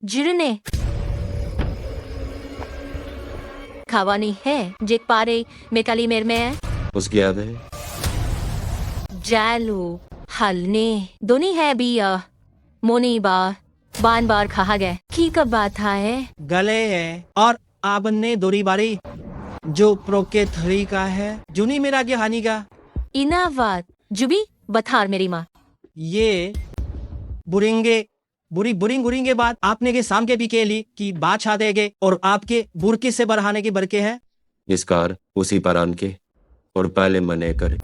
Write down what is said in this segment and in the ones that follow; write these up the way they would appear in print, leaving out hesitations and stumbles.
जिरने खावानी है जेक पारे मेकाली मेर में उसकी याद है जालू हलने दोनी है भी मोनी बान बार कहा गया की कब बात है गले है और आपने दोरी बारी जो प्रोके थरी का है जुनी मेरा के हानि का इनावात जुबी बथार मेरी माँ ये बुरेंगे बुरी बुरिंग गुरिंगे बात आपने के साम के भी के ली कि बात छा देगे और आपके बुरकी से बरहाने के बरके है इस कार उसी पर आन के और पहले मने करे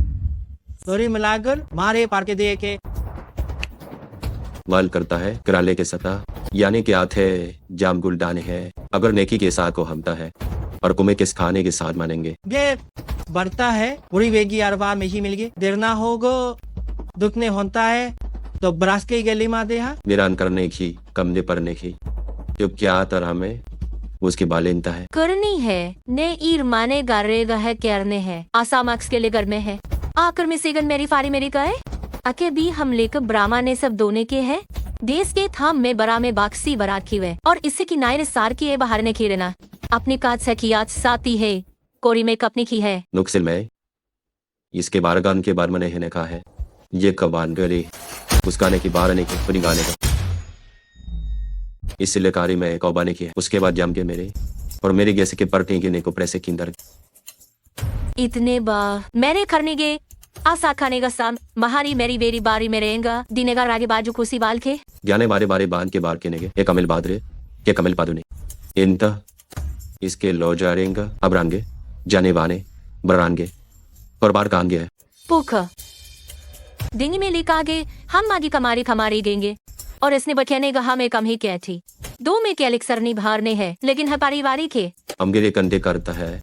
दोरी मिलाकर मारे पार के दे के वाल करता है कराले के सता यानी कि आथे जाम गुलडाने है अगर नेकी के साथ को हमता है और कुमे किस खाने के साथ मानेंगे ये बढ़ता है पूरी वेगी अरबा में ही मिल गई देर ना होगो दुखने होता है तो ब्रास के गली माते हैं निरान करने की कमने पड़ने की जो क्या तरह में उसकी बालिनता है करनी है ने ईर माने गारेगा है करने है आसामाक्स के लिए घर में है आकर में सेगन मेरी फारी मेरी कहे अके भी हम लेकर ब्राह्मा ने सब दोने के है देश के थाम में बरा में बाक्सी बरात की वे और इससे की नायर सार की है बाहर ने की रहना अपनी काज से की आज साती है कोरी में कपनी की है नुक्सिल में इसके बारगान के बार मने ने कहा है ये कबान गली उस गाने की बारह ने की अपनी गाने का इस सिलेकारी में कौबाने की है उसके बाद जम के मेरे और मेरी जैसे के परटे गिने को प्रेसे की अंदर इतने बा मैंने करने गे आसा खाने का साम महारी मेरी बेरी बारी में रहेगा दिनेगा रागे बाजू खुशी बाल के जाने बारे बारे बांध के बार के नेगे ये कमिल बादरे ये कमिल पादुने इंता इसके लो जा रहेगा अब रानगे जाने वाने बरानगे और बार कांगे है पुखा डिंगी में लिखा गे हम मागी कमारी खमारी गेंगे और इसने बखेने का हमें कम ही क्या थी दो में क्या सरनी भारने है लेकिन है पारिवारिक है अमगिरे कंधे करता है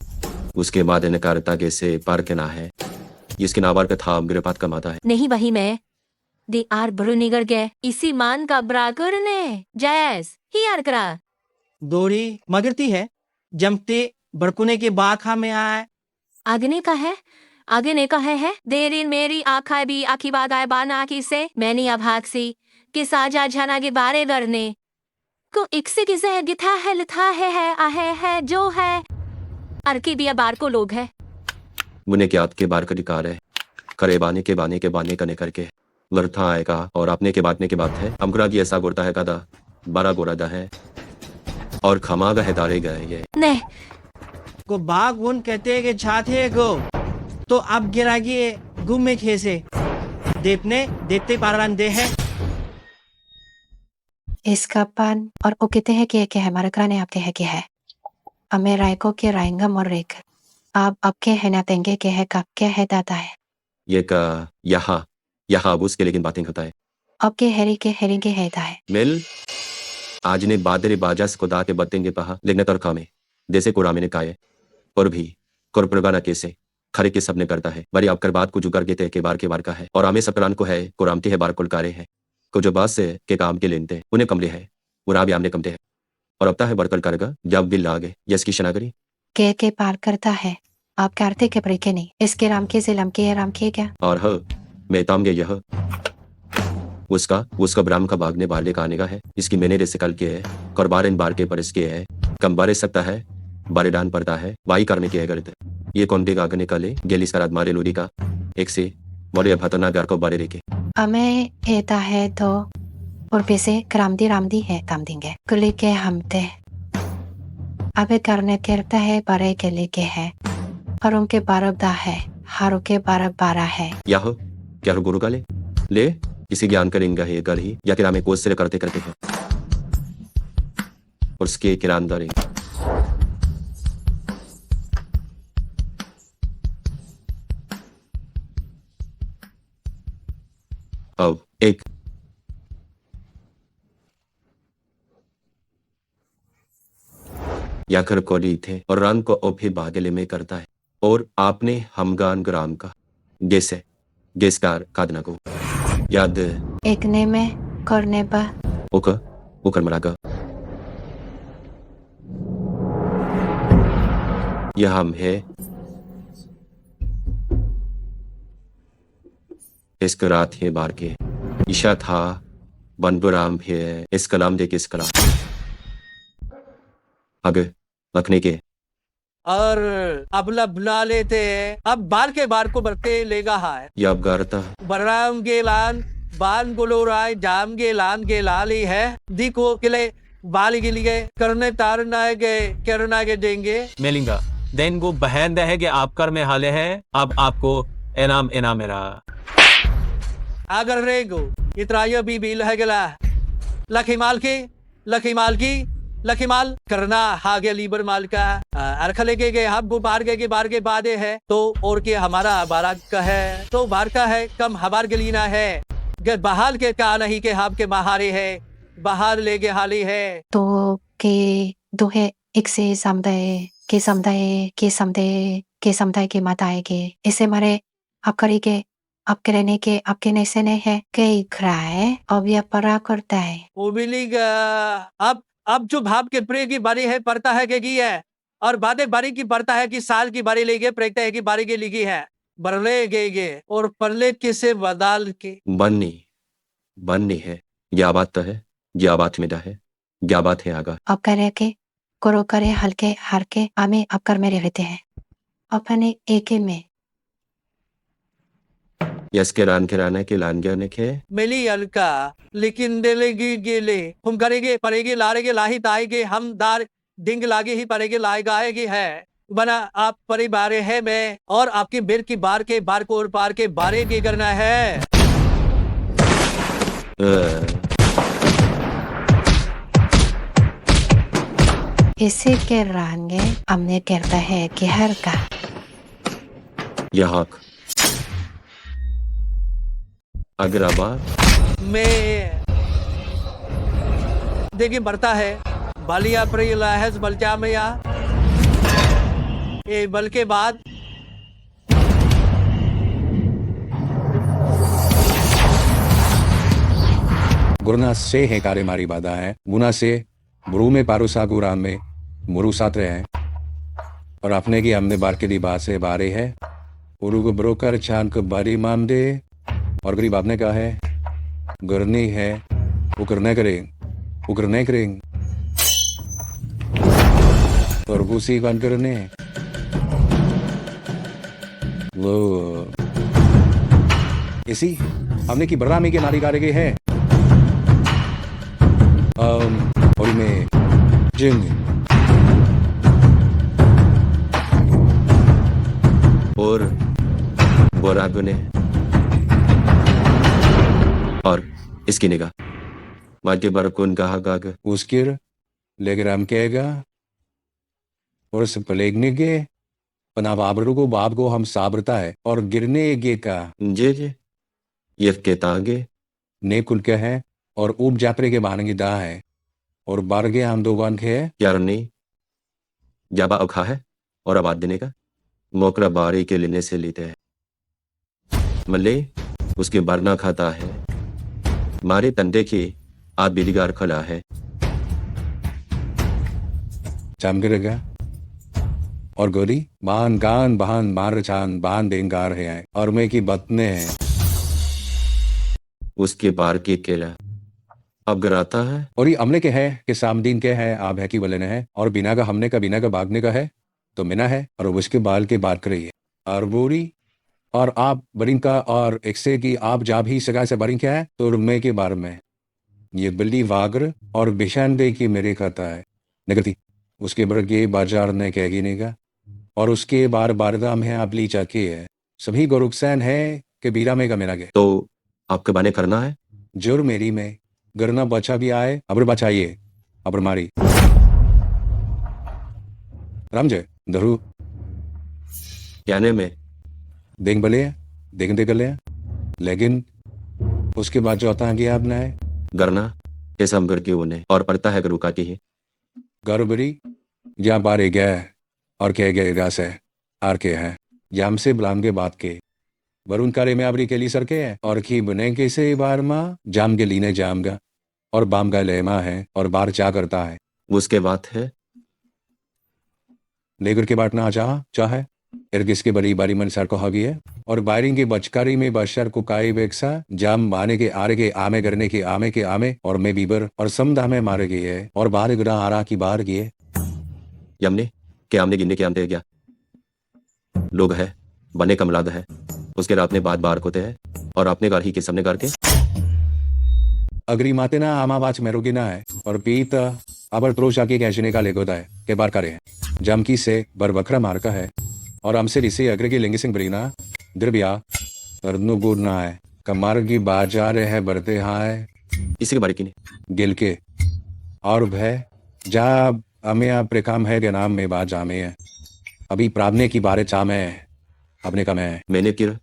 उसके बाद नकारता के से पार के ना है इसके नाबार का था अमगिरे पात कमाता है नहीं वही मैं दे आर बरु निगर गए इसी मान का ब्राकर ने जैस ही यार करा दोरी मगरती है जमते बरकुने के बाखा में आए आगने का है देरी मेरी आखा भी आखी बात आए बाना आखी से मैंने अब हाकसी कि साजा झना के बारे करने को इकसे किसे है गिथा है लिथा है आहे है जो है अरकी भी बार को लोग है मुने के आपके बार का अधिकार है करे बाने के बाने कने करके लड़ता आएगा और आपने के बातने के बात है अमगुरा की ऐसा गोरता है कदा बारा गोरादा है और खमागा है दारे गए ये नहीं को बाग उन कहते हैं कि छाते को तो अब गिरागी गुम में खेसे देपने देते पारान दे है इसका पान और वो कहते हैं कि है हमारा ने आपके है कि है हमें रायको के रायंगा मोर रेक आप अब के है ना तेंगे के है कब के है दादा है ये का यहाँ अब उसके लेकिन बातें होता है अब के हेरी के है दा है मिल आज ने बादरे बाजास को दाते बतेंगे पहा लेकिन तरखा में जैसे कुरामे ने काये और भी कुरप्रगाना कैसे खरे के सबने करता है बड़ी आपकर बात को जुगर के के बार का है और आमे सकरान को है कुरामती है बार कुलकारे है को जो बात से के काम के लेनते उन्हें कमले है उरा भी आमने कमते है और अब है बरकल करेगा जब बिल लागे यस की शनागरी के पार करता है आप करते के परे के नहीं इसके राम के जिलम के राम के क्या और ह मैं ताम गे यह उसका ब्राह्म का भागने बारले का आने का है इसकी मैंने रेसे कल के है करबार इन बार के पर इसके है कम बारे सकता है बारेडान पड़ता है वाई करने की है करते ये कौन देगा आगे निकाले गेलिस का मारे लोरी का एक से बड़े भतना गार को बारे रेके हमें एता है तो और पैसे रामदी है काम देंगे कुली के हमते अबे करने करता है बड़े के लेके है और उनके बारब दा है हारों के बारब 12 है यह क्या गुरु का ले किसी ज्ञान करेंगे ये कर ही या किरा में कोस से करते करते हैं और उसके किरानदारी अब एक याकर कोली थे और रन को ओफी बागले में करता है और आपने हमगान ग्राम का जैसे गेस्कार कादना को याद एक ने में करने बा उकर मरागा यह हम है इसका रात है बार के ईशा था बनबुराम है इस कलाम दे किस कलाम आगे रखने के और अबला बुला लेते हैं। अब बार के बार को बरते लेगा है या अब गारता बराम गेलान बान गोलोराय जाम गेलान गेलाली है दिको किले बाली के लिए करने तारना है के करना के देंगे मेलिंगा देन गो बहन दे है कि आप कर में हाले हैं अब आपको इनाम इनाम मेरा अगर रेगो इतराया भी बिल है गला लखीमाल की लखीमाल करना हागे लीबर माल का अरखले के हम गो बार के बादे है तो और के हमारा बारात का है तो बार का है कम हबार गलीना है बहाल के का नहीं के हम के महारे है बाहर लेके हाली है तो के दो है एक से समुदाय के माताए के इसे मारे आप करी के आपके रहने के आपके नैसे ने है कई खराए अब यह परा करता है उबिली अब जो भाव के प्रे की बारी है पड़ता है कि है और बादे बारी की पड़ता है कि साल की बारी लेके प्रेगता है कि बारी की लिखी है बरले गे और परले किसे बदाल के बननी है क्या बात तो है क्या बात मिटा है क्या बात है आगा अब करे के करो करे हल्के हार के आमे अब कर मेरे रहते हैं अपने एके में यस के रान के लान गया ने के मिली अलका लेकिन देलेगी गेले हम करेंगे पड़ेगी लारेगे लाही ताएगे हम दार डिंग लागे ही पड़ेगे लाए गाएगी है बना आप परिवार है मैं और आपकी बिर की बार के बार को और पार के बारे की करना है इसे के रांगे हमने कहता है कि हर का यहाँ अगर आबाद में देखिए बढ़ता है बालिया प्रिय है बलचा में या ये बल के बाद गुरना से है कार्य मारी बाधा है गुना से ब्रू में पारुसा गुराम में मुरु सातरे हैं और अपने की हमने बार के दी बात से बारे है उरु को ब्रोकर चांद को बारी माम दे और गरीब आपने कहा है गुरनी है उकरने करें और गुसी कौन करने लो इसी हमने की बरामी के नारी कारे है और में जिंग और बोरागो ने और इसकी निगाह माके बरकुन कहा गाग उसकिर लेकर हम कहेगा और पलेगने के पना बाबरू को बाप को हम साबरता है और गिरने गे का जे ये के तागे ने कुल के है और ऊप जापरे के बहाने की दा है और बारगे हम दो बान के है यार नहीं जाबा अखा है और आबाद देने का मोकरा बारी के लेने से लेते हैं मल्ले उसके बरना खाता है मारे तंडे की आद बिलिगार खला है चामगिरेगा और गोरी बान गान बहान मार चान बान देंगार है और मैं की बतने हैं उसके बार के केला अब गराता है और ये अमले के है कि सामदीन के है आप है की वले ने है और बिना का हमने का बिना का भागने का है तो मिना है और उसके बाल के बात कर रही है और बोरी और आप बरिंग का और एक से की आप जा भी सगा से बरिंग क्या है तो रुमे के बारे में ये बिल्ली वागर और बिशान दे की मेरे खाता है नगरती उसके बर के बाजार ने कहेगी नहीं का और उसके बार बारदाम है आप ली चाकी है सभी गोरुकसैन है कि बीरा में का मेरा के तो आपके बाने करना है जोर मेरी में गरना बचा भी आए अबर बचाइए अबर मारी रामजय धरू याने में देख भले देख ले लेकिन उसके बाद जो आता है कि आपने है गरना कैसा हम करके उन्हें और पड़ता है रुका की ही गरबरी जहाँ पारे गया और कह गए गास है आर के है जाम से बुलाम के बात के वरुण कार्य में आबरी के लिए सर के है और की बने के से बार माँ जाम के लीने जाम गा और बाम का लेमा है और बार चा करता है उसके बात है लेकर के बांटना चाहे इर्गिस के बड़ी बारी मन सर को हगी है और बायरिंग की बचकारी में बशर को काई बेक्सा जाम माने के आरे के आमे करने के आमे और मैं बीबर और समदा में मारे गई है और बाहर गुना आरा की बाहर की है यमने के आमने गिनने के आमते गया लोग है बने कमलाद है उसके रात में बार होते हैं और अपने घर ही के सबने घर के Agrimatina amabach merugina है और पीत अबर त्रोशा की कैशने का लेगोदा है के बार करे हैं जमकी से बरबखरा मार्का है और हमसे रिसे अग्र की लिंग सिंह बरीना द्रव्या तरनुगुरना है कमार की बाजार है बरते हाय इसी के बारे की नहीं गिल के और भय जा अमे प्रेकाम है के नाम में बाज आमे है अभी प्रावने की बारे चामे है अपने का मैं मैंने किर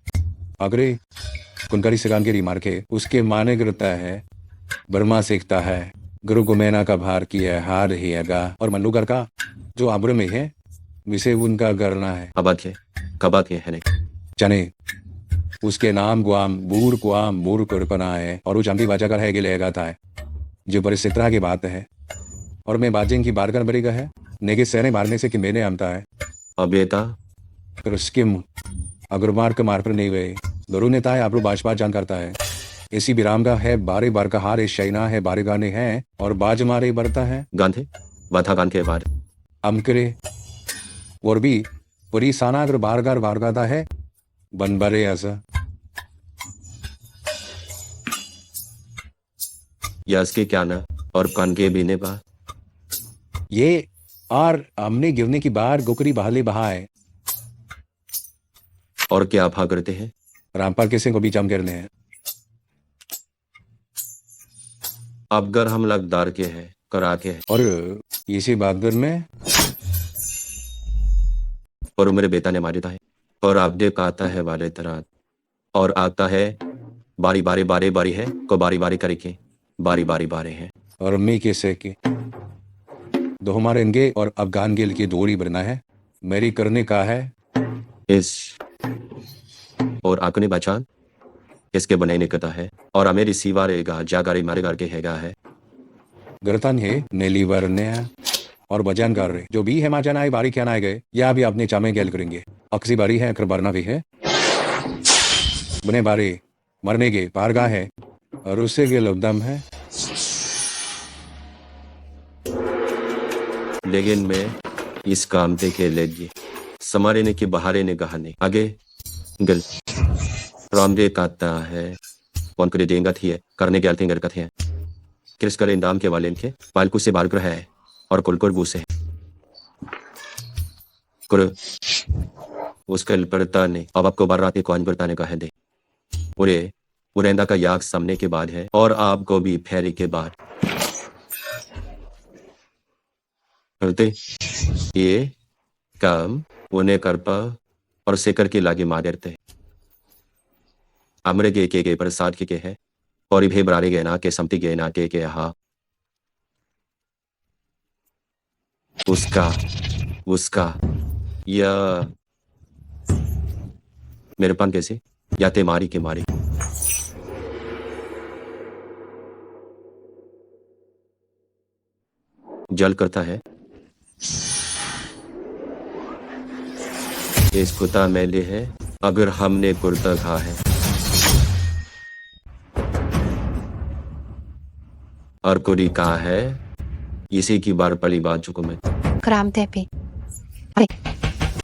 अग्रे कुनकरी सिगान के रिमार के उसके माने गिरता है बर्मा सीखता है गुरु गुमेना का भार की है हार ही हैगा और मल्लूगर का जो आब्र में है विसे उनका करना है अबाद के कबाद के है नहीं चने उसके नाम गुआम बूर कुरपना है और वो चंपी बाजा कर है गिलेगा था है जो बड़े सितरा की बात है और मैं बाजिंग की बारकर बरीगा है नेगे सहने मारने से कि मैंने आमता है अब बेटा फिर उसके अगर मार के मार पर नहीं गए दरू नेता है आपरो बाज जान करता है इसी विराम का है बारे बार का हार इस शैना है बारे गाने हैं और बाज मारे बरता है गांधे बाधा गान के बाद अमकरे और भी पूरी साना अगर बार गाता है बन बरे ऐसा यस के क्या ना और कान के बीने बा ये और हमने गिरने की बार गोकरी बहाले बहाए और क्या भा करते हैं रामपाल के सिंह को भी जम गिरने हैं अब घर हम लगदार के हैं करा के है और इसी बागदर में और मेरे बेटा ने मारी था है और आपदे कहता है वाले तरह और आता है बारी बारी है को बारी करके बारी है और मी के से के दो हमारे इनके और अफगान गिल की दूरी बनना है मेरी करने का है इस और आपने बचान इसके बनाने कता है और अमेरी सीवा रहेगा जागारी मारे घर के हैगा है गरतन है नेली वरने और बजान कर रहे जो भी है माचन आए बारी क्या आए गए या भी अपने चामे गैल करेंगे अक्सी बारी है अकर बरना भी है बने बारी मरने के पारगा है और उससे के लुबदम है लेकिन मैं इस काम पे के लेगी समारे ने की बहारे ने कहानी आगे गल रामदे कहता है कौन करे देंगा थी है करने के अलते घर कथे हैं किस करे इंदाम के वाले इनके पालकू से बाल ग्रह है और कुलकुर बूसे कुर उसका पड़ता ने अब आपको बार रात को अनपड़ता ने कहा दे पूरे उरेंदा का याग सामने के बाद है और आपको भी फेरी के बाद करते ये काम उन्हें कर पा और सेकर के लागे मार देते अमरे के प्रसाद के है और भे बरारे गए ना के समति गए ना के हा उसका या मेरे पान कैसे या ते मारी के मारी जल करता है इस कुत्ता मैले है अगर हमने कुर्ता खा है और कुड़ी कहा है इसी की बार पड़ी बात चुको मैं Kram tepi.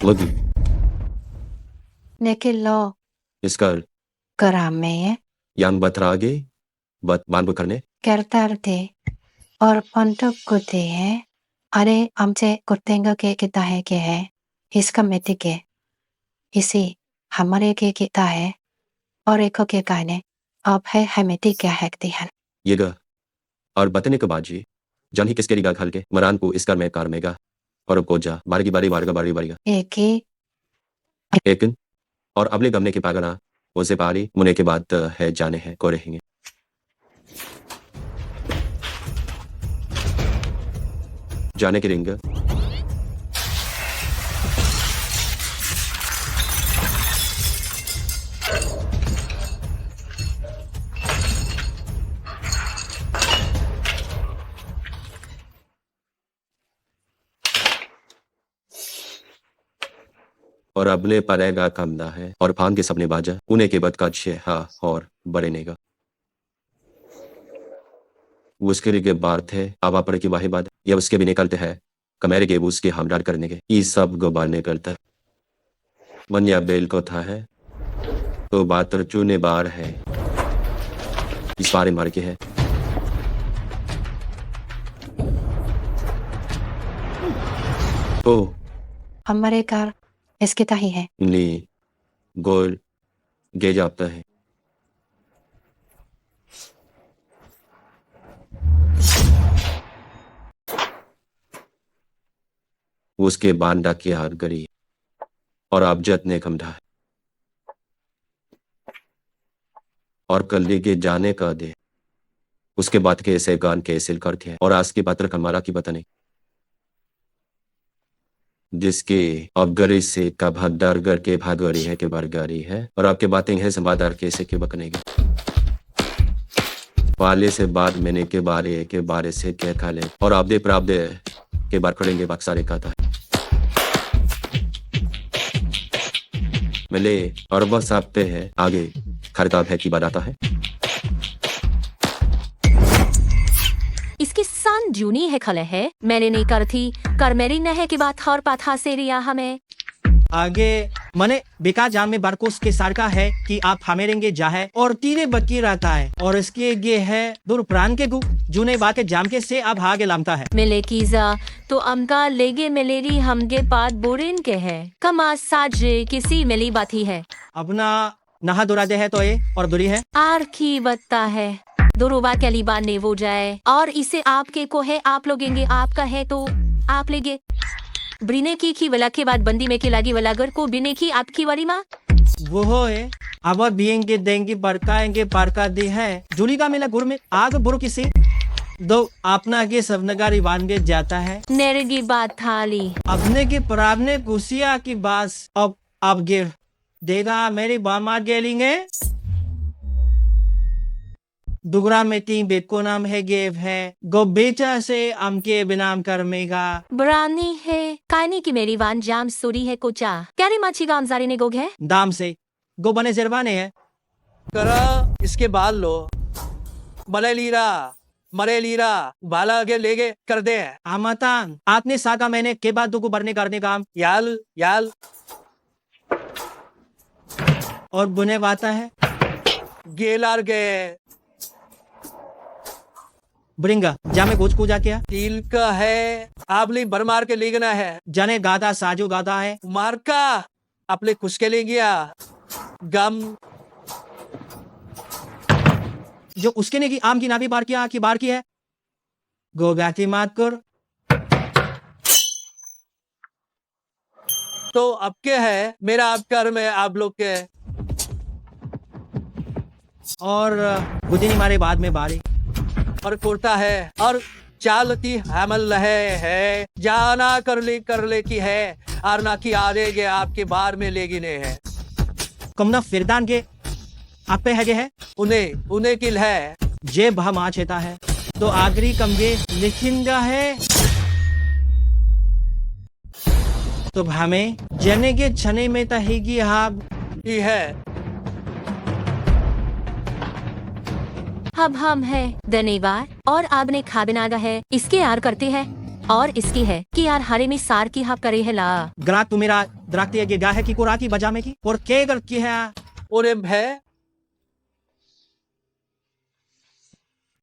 लगी Nekilo इसका kerame yang बतरागे बत बांध करने kertarte और पंटक कुते है अरे हमसे कुर्तेंगा के किता है के है इसका मिट्टी के इसी हमारे के किता है और एक के कहने अब है हमेटी क्या है है ये गा और बतने के बाद जी जन ही किसके रिगा खल के मरान को इसका मैं कार मेगा और अब को जा बारी की बारी मारेगा बारी बारी एक ही एक और अगले गमने के पागना उसे पारी मुने के बाद है जाने हैं को रहेंगे जाने के रिंग और अबले परेगा कमदा है और फान के सपने बाजा उन्हें के बद का छे हा और बड़े नेगा उसके लिए बार थे आवा पड़े की वाही बाद या उसके भी निकलते हैं कमेरे के उसके हमडार करने के ये सब गोबाने करता है मन्या बेल को था है तो बात तो चूने बार है इस बारे मार के है ओ हमारे कार इसके ताही है नी गोल गे जाता है उसके बांडा की हार गरी और अबजद ने कमढ़ा है और कल के जाने का दे उसके बाद के ऐसे गान के ऐसे करते हैं और आज की बात कमारा की बताने जिसके अबगरी से का भगदार गर के भागरी है के बरगारी है और आपके बातें हैं संवादार कैसे के बकनेगी वाले से बाद मैंने के बारे से कह खा ले और आपदे प्राब्दे के बार करेंगे बक्सारे का था मिले और बस आपते हैं आगे खरताब है कि बनाता है इसकी सान जूनी है खले है मैंने नहीं कर थी कर मेरी नहे की बात और पाथा से रिया हमें आगे मने बेकार जाम में बारकोस के सार का है कि आप हमेरेंगे जा है और तीरे बकी रहता है और इसके ये है दूर प्राण के गु जूने बाके जाम के से अब हागे लामता है मिले कीजा तो अमका लेगे मिलेरी हमगे पात बोरिन के है कमा साजे किसी मिली बाती है अपना नहा दुरा दे है तो ये और दुरी है आर की बत्ता है दुरुबा के लिबा ने वो जाए और इसे आपके को है आप लोगेंगे आपका है तो आप लेगे ब्रिने की वला के बाद बंदी में की लागी वलागर को बिने की आपकी वारी माँ वो है अब बियेंगे देंगे बरकाएंगे बरका दे है जूली का मिला गुर में आग बुरु किसी दो अपना के सब नगारी वानगे जाता है नेरेगी बात थाली अपने के परावने कुसिया की बास अब गिर देगा मेरी बामा गेलिंगे दुगरा में 3 बेट को नाम है गेव है गो बेचा से अमके बिनाम करमेगा बरानी है कानी की मेरी वान जाम सुरी है कोचा क्यारी माची गाम जारी ने गोग है दाम से गो बने जरबाने है करा इसके बाल लो मरे लीरा बाला आगे लेगे कर दे आमतान आपने साका मैंने के बाद दुगो बरने करने काम याल और बुने वाता है गेलार गए ब्रिंगा जामे गोच को जा क्या तिल का है आपली बरमार के लेगना है जाने गादा साजो गादा है मारका आपले कुछ के ले गया गम जो उसके ने की आम की नाभी बार किया की बार की है गो गाती मात कर तो अब क्या है मेरा आपकर में आप लोग के और गुदिनी मारे बाद में बारी और कुर्ता है और चालती हमल है जाना कर ले की है और ना की आगे आपके बार में लेगी ने है कमना फिरदान के आप पे है उन्हें किल है जे बहा छेता है तो आगरी कमगे लिखिंगा है तो हमें जने के छने में तहेगी हाब ही है अब हम है धन्यवाद और आपने खाबिनागा है इसके यार करते हैं और इसकी है कि यार हरे में सार की हाप करे है ला ग्रात तू मेरा द्राक्ति ये गा है कि कोरा की बजा में की और के कर की है और है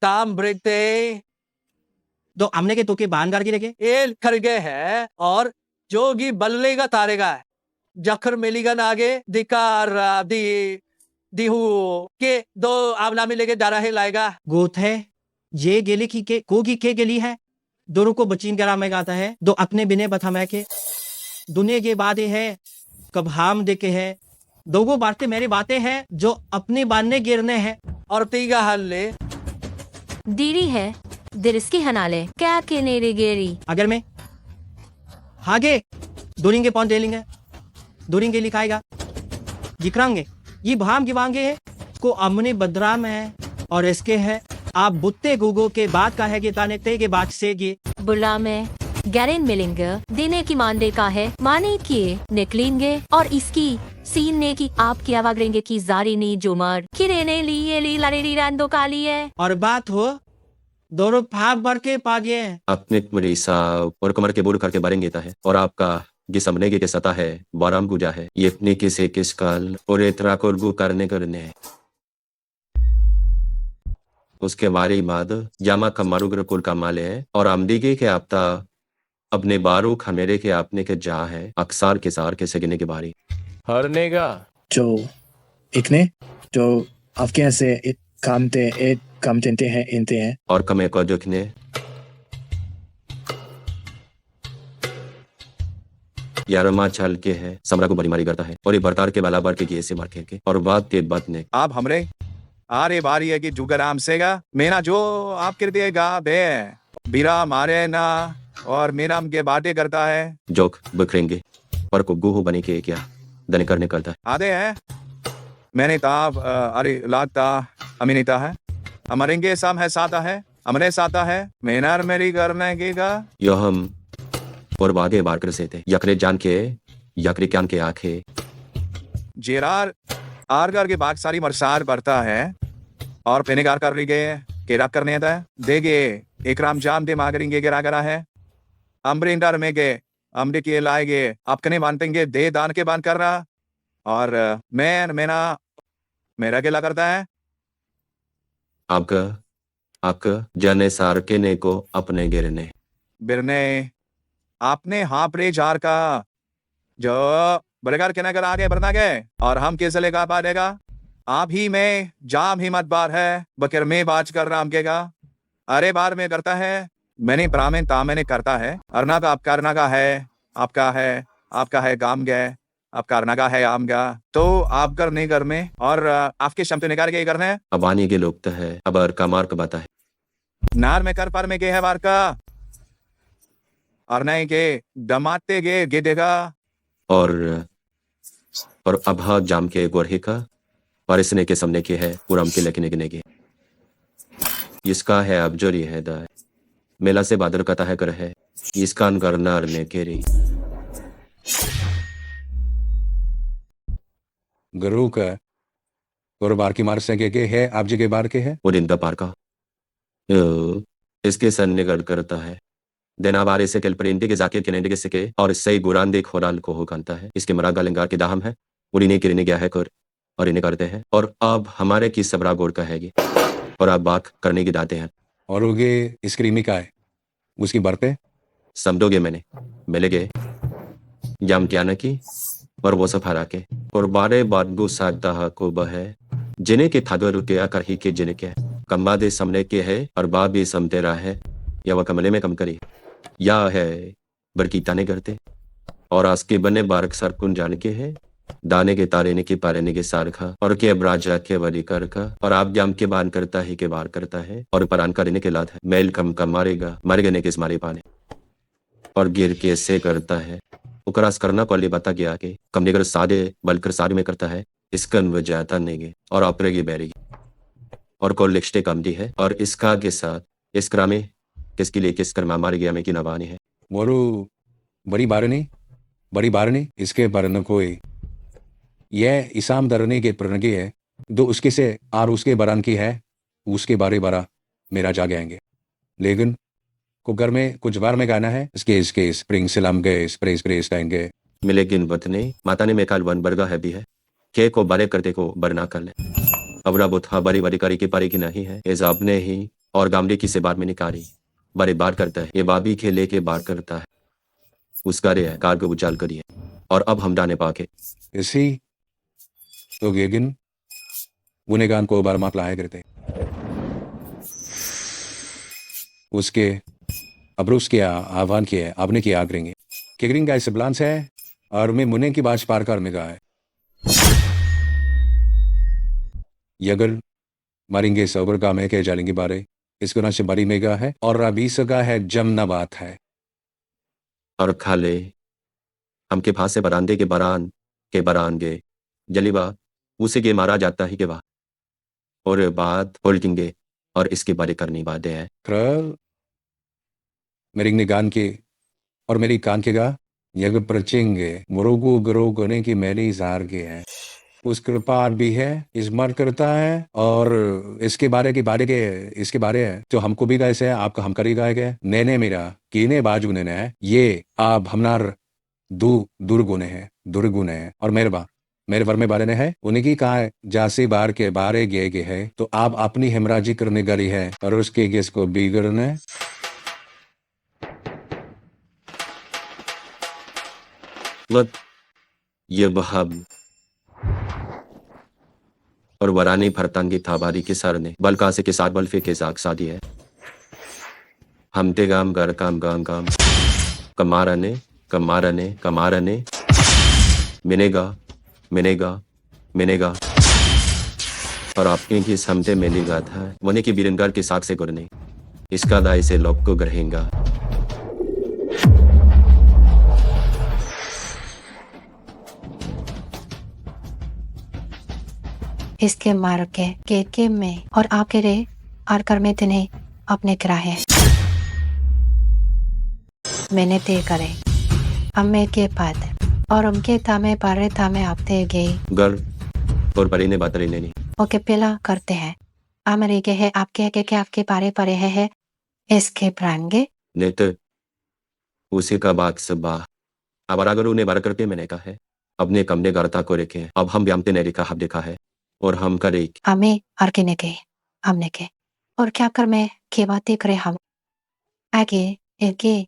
ताम ब्रेकते तो हमने के तो के बानगार की लेके एल कर गए है और जोगी बल्लेगा तारेगा जखर मिलीगन आगे दिकार दिहू के 2 आवला में लेके जा रहे लाएगा गोथ है ये गेली की के कोगी के गेली है दोनों को बचीन करा में गाता है दो अपने बिने बथा मैं के दुनिया के बातें है कब हम देखे है दोगो बातें मेरी बातें हैं जो अपनी बांधने गिरने हैं और तीगा हल ले दीरी है दिरिस्की हनाले क्या के नेरे गेरी अगर मैं हागे दोरिंगे पौन दे लेंगे दोरिंगे लिखाएगा जिक्रांगे ये भाम गिवांगे है को अमने बदराम है और इसके है आप बुत्ते गुगो के बाद का है कि ताने ते के बाद से ये बुला में गैरेन मिलेंगे देने की मानदे का है माने किए निकलेंगे और इसकी सीन ने की आप क्या वागरेंगे की जारी नी जुमर किरे ने लिए ली लड़ेरी रंदो काली है और बात हो दोनों भाग भर के पागे हैं अपने मरीसा और कमर के बोर करके बारेंगे है और आपका जिस हमने के सता है वाराम गुजा है ये अपने किसे किस काल और इतरा को गु करने उसके बारे बाद जामा कमारू कुल का माले है और आमदीगे के आपता अपने बारू खमेरे के आपने के जा है अक्सार के सार के सगने के बारी हरने का जो इकने जो आपके यहाँ से एक काम तेंते हैं इनते हैं और कमे को जोखने यारमा चाल के है समरा को बड़ी मारी करता है और ये बरतार के बलाबार के से मार के और बात के बात ने आप हमरे आरे बारी है कि जुगराम सेगा मेरा जो आप कर देगा बे बीरा मारे ना और मेरा के बातें करता है जोक बकरेंगे पर को गुहू बने के क्या दने करने करता है आधे हैं मैंने ताब अरे लागता अमीनिता है हमारेंगे साम है साता है हमरे साता है मेनार मेरी करने की का यो हम और बागे बार कर से थे यकरे जान के यकरे क्यान के आखे जेरार आरगार के बाग सारी मरसार बढ़ता है और पेनेगार कर ली गए केरा करने था देगे एक राम जाम दे मागरेंगे गिरा गरा है अम्बरिंडर में गए अम्बे के लाएगे आपकने मानतेंगे दे दान के बान कर रहा और मेरा केला करता है आपका जने सार के ने को अपने गिरने बिरने आपने हाँ प्रे जार का जो बरेगार के नगर आगे बढ़ना गए और हम कैसे लेगा पाएगा आप ही में जाम ही मत बार है बकर में बाज कर राम केगा अरे बार में करता है मैंने प्रामेन तामेने करता है अरना का आप करना का है आपका है गाम गए आप करना का है आम गा तो आप कर नहीं कर में और आपके क्षमता निकाल के करना है अब आने के लोग तो है अब और कमार का बाता है नार में कर पर में के है बार का और नहीं के दमाते गे देगा और अब हाँ जाम के गोरहे का और इसने के सामने के है पूरम के लेकिन के इसका है अब जोरी है दाय मेला से बादर कता है कर है इसका करना ने के रही गुरु का और बार की मार से के है आप जी के बार के है वो दिन पार का इसके सन निगल करता है देना बारे से कल परिंदे के जाके किनेंडे के सिके और इससे ही गुरान देख खोराल को हो कांता है इसके मरा गलंगार के दाहम है और इन्हें किरने गया है कर और इन्हें करते हैं और अब हमारे की सबरा गोड़ का हैगी और आप बात करने की दाते हैं और उगे स्क्रीमी का है उसकी बर पे समझोगे मैंने मिले गए जाम क्या न की और वो सब हरा के और बारे बात गो साधा को बहे जिन्हें के थादो रुकया कर ही के जिन्हें के कम्बा दे समने के है और बा भी समते रहा है या वह कमले में कम करी या है बरकीता ने करते और आज के बने बारक सरकुन जान के है दाने के तारे ने के पारे ने के सार खा और के अबराजा के वरी कर का और आप जाम के बान करता है के बार करता है और परान करने के लाद है मैल कम कम मारेगा मर गने के मारे पाने और गिर के से करता है उकरास करना को बता गया कि कमने कर सादे बलकर सारे में करता है इसका वजाता नहीं और ऑपरेगी बैरेगी और को लिखते कम दी है और इसका के साथ इस क्रामे किसके लिए किस कर्मा मार गया में की नवानी है मोरू बड़ी बारनी इसके बरन कोई यह इसाम दरने के प्रणगी है दो उसके से आर उसके बरान की है उसके बारे बारा मेरा जा गएंगे लेकिन को घर में कुछ बार में गाना है इसके स्प्रिंग सिलम गए स्प्रे स्प्रे मिले गिन बतने माता ने मेकाल वन बरगा है भी है के को बारे करते को बरना कर ले अब रबुत हाँ बड़ी बड़ी करी की पारी की नहीं है इस आपने ही और गामडे की से बार में निकाली बारे बार करता है ये बाबी के लेके बार करता है उसका रे है कार को उचाल करिए और अब हम डाने पाके इसी तो गेगिन गुनेगान को बार मात लाया करते उसके अब्रूस किया आह्वान किया आपने किया आगरेंगे किगरिंग का सिबलांस है और मैं मुने की बात पार कर में गया है यगर मारेंगे सबर का मैं कह जालेंगे बारे इसको ना से बड़ी मेगा है और रबीस का है जमना बात है और खाले हमके फांसे बरांदे के बरान गे जलीबा उसे के मारा जाता ही के बाद और बात होल्टिंगे और इसके बारे करनी बातें हैं क्रल मेरी निगान के और मेरी कान के गा यग प्रचेंगे मुरुगु गुरु गने की मेरी जार के है उसके पार भी है स्मरण करता है और इसके बारे है जो हमको भी गाय से है आपका हम करी गाय गए नेने मेरा कीने बाजू नेने है ये आप हमनार दुर्गुणे है और मेरे वर में बारे ने है उनकी कहा जासी बार के बारे गे है तो आप अपनी हेमराजी करने गरी है और उसके गेस को बिगड़ने लत ये बहाब और वरानी भरतांगी थाबारी के सर ने बल कासे के साथ बल फे के साथ साधी है हमते गाम गर काम गाम गाम कमारने मिनेगा और आपके की समते मिलेगा था वने की बीरनगार के साथ से गुरने इसका दाई से लोग को ग्रहेंगा इसके मार के में और आपके रे और कर में तिन्हें अपने गिराहे मैंने तय करे अम्मे के बाद और उनके तामे पारे तामे आपते गई गर और परी ने बात नहीं ओके पिला करते हैं अमरे के है आपके के आपके पारे परे है इसके प्राणगे नेत्र उसी का बात सब बा अब अगर उन्हें बार करके मैंने कहा है अपने कमने गारता को रेखे अब हम व्यामते ने रेखा हब देखा है और हम करे हमें और किने के हमने के और क्या कर मैं के बातें करे हम आगे एके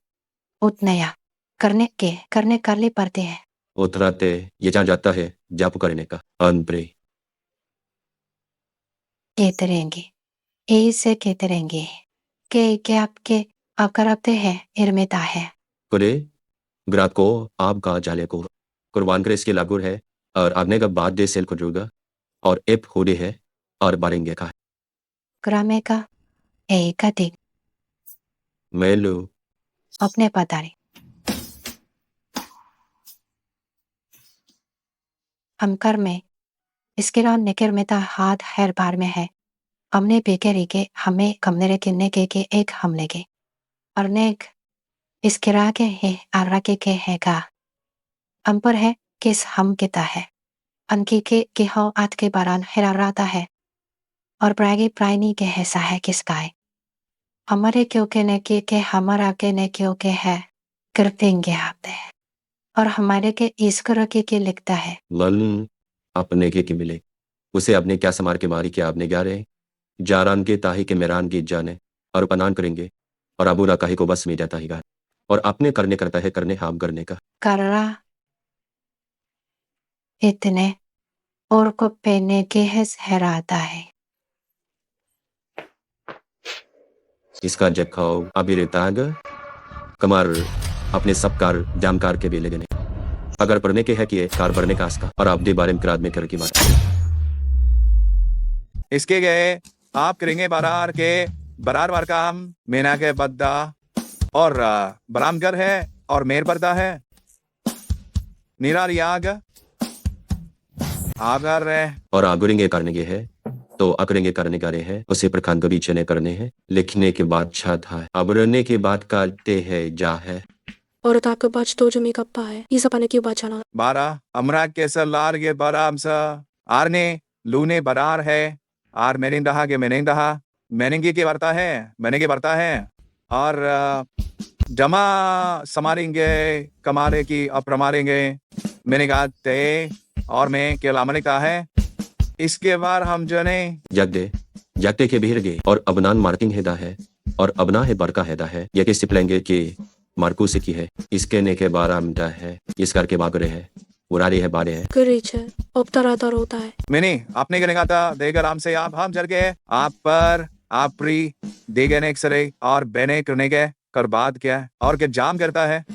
उतनया करने कर ले पड़ते हैं उतराते ये जहाँ जाता है जाप करने का अनप्रे कहते रहेंगे ऐसे कहते रहेंगे के आपके आप करते हैं इरमेता है कुरे ग्रात को आप का जाले को कुर्बान करे इसके लागू है और आगने का बाद दे सेल खुजूगा और एप होडे है और बारेंगे का ग्रामे का एक दिन मैं लो अपने पता नहीं हम कर में इसके रान निकर में ता हाथ हर बार में है हमने बेके के हमें कमरे किन्ने के एक हमले के और नेक इसके रा के है आरा के है का हम पर है किस हम किता है अनकी के हो आत के बारान हेरा राता है और प्रागी प्राइनी के ऐसा है किसका है हमारे क्यों के ने के हमारा के ने क्यों के है करतेंगे आते हैं और हमारे के ईश्वर के लिखता है लल अपने के मिले उसे अपने क्या समार के मारी के आपने क्या रहे जारान के ताही के मेरान गीत जाने और पनान करेंगे और अबू ना काहे को बस में जाता ही गा और अपने करने करता है करने हाम करने का कररा इतने और को पहने के हैराता है इसका जखाओ अभी रेताग कमर अपने सब कार जामकार के बेले गने अगर पढ़ने के है कि कार भरने का आस्का और आप दे बारे में किरात में कर की बात इसके गए आप करेंगे बरार वार काम मेना के बद्दा और बरामगर है और मेर पर्दा है निरार याग आगर है और आगुरेंगे करने के है तो अकरेंगे करने का रे है उसे प्रखान कभी चने करने हैं लिखने के बाद छात है अबरने के बाद काटते है जा है और ताक बाच तो जो मेकअप है ये सब आने की बात चला बारा अमरा के सर लार के बराम सा आरने लूने बरार है आर मैंने दहा के मैंने के बरता है मैंने के बरता है और जमा समारेंगे कमारे की अप्रमारेंगे मैंने कहा ते और मैं के लामने कहा है इसके बाद हम जो ने जगते के बिहर गए और अबनान मार्किंग हेदा है और अबना है बरका हेदा है ये किस सिपलेंगे की मार्कू से की है इसके ने के बारा मिटा है इस करके बागरे है उरारी है बारे है करीच है अब तरातर होता है मैंने आपने कहने कहा था देगर आम से आप हम जल गए आप पर आप प्री देगे ने एक्सरे और बेने करने के कर बाद क्या और के जाम करता है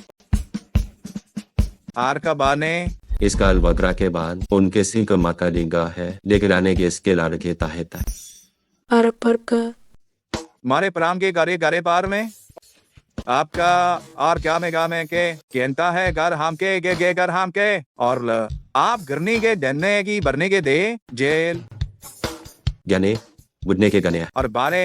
आर का बाने इसका अलवकरा के बाद उनके सिंह को मका दिंगा है लेकर आने के इसके लाड़के ताहेता अरब पर का मारे प्राम के गारे पार में आपका और क्या में गा में के कहता है घर हम के गे घर हम के और आप घरनी के डरने की भरने के दे जेल गने बुढ़ने के गने और बारे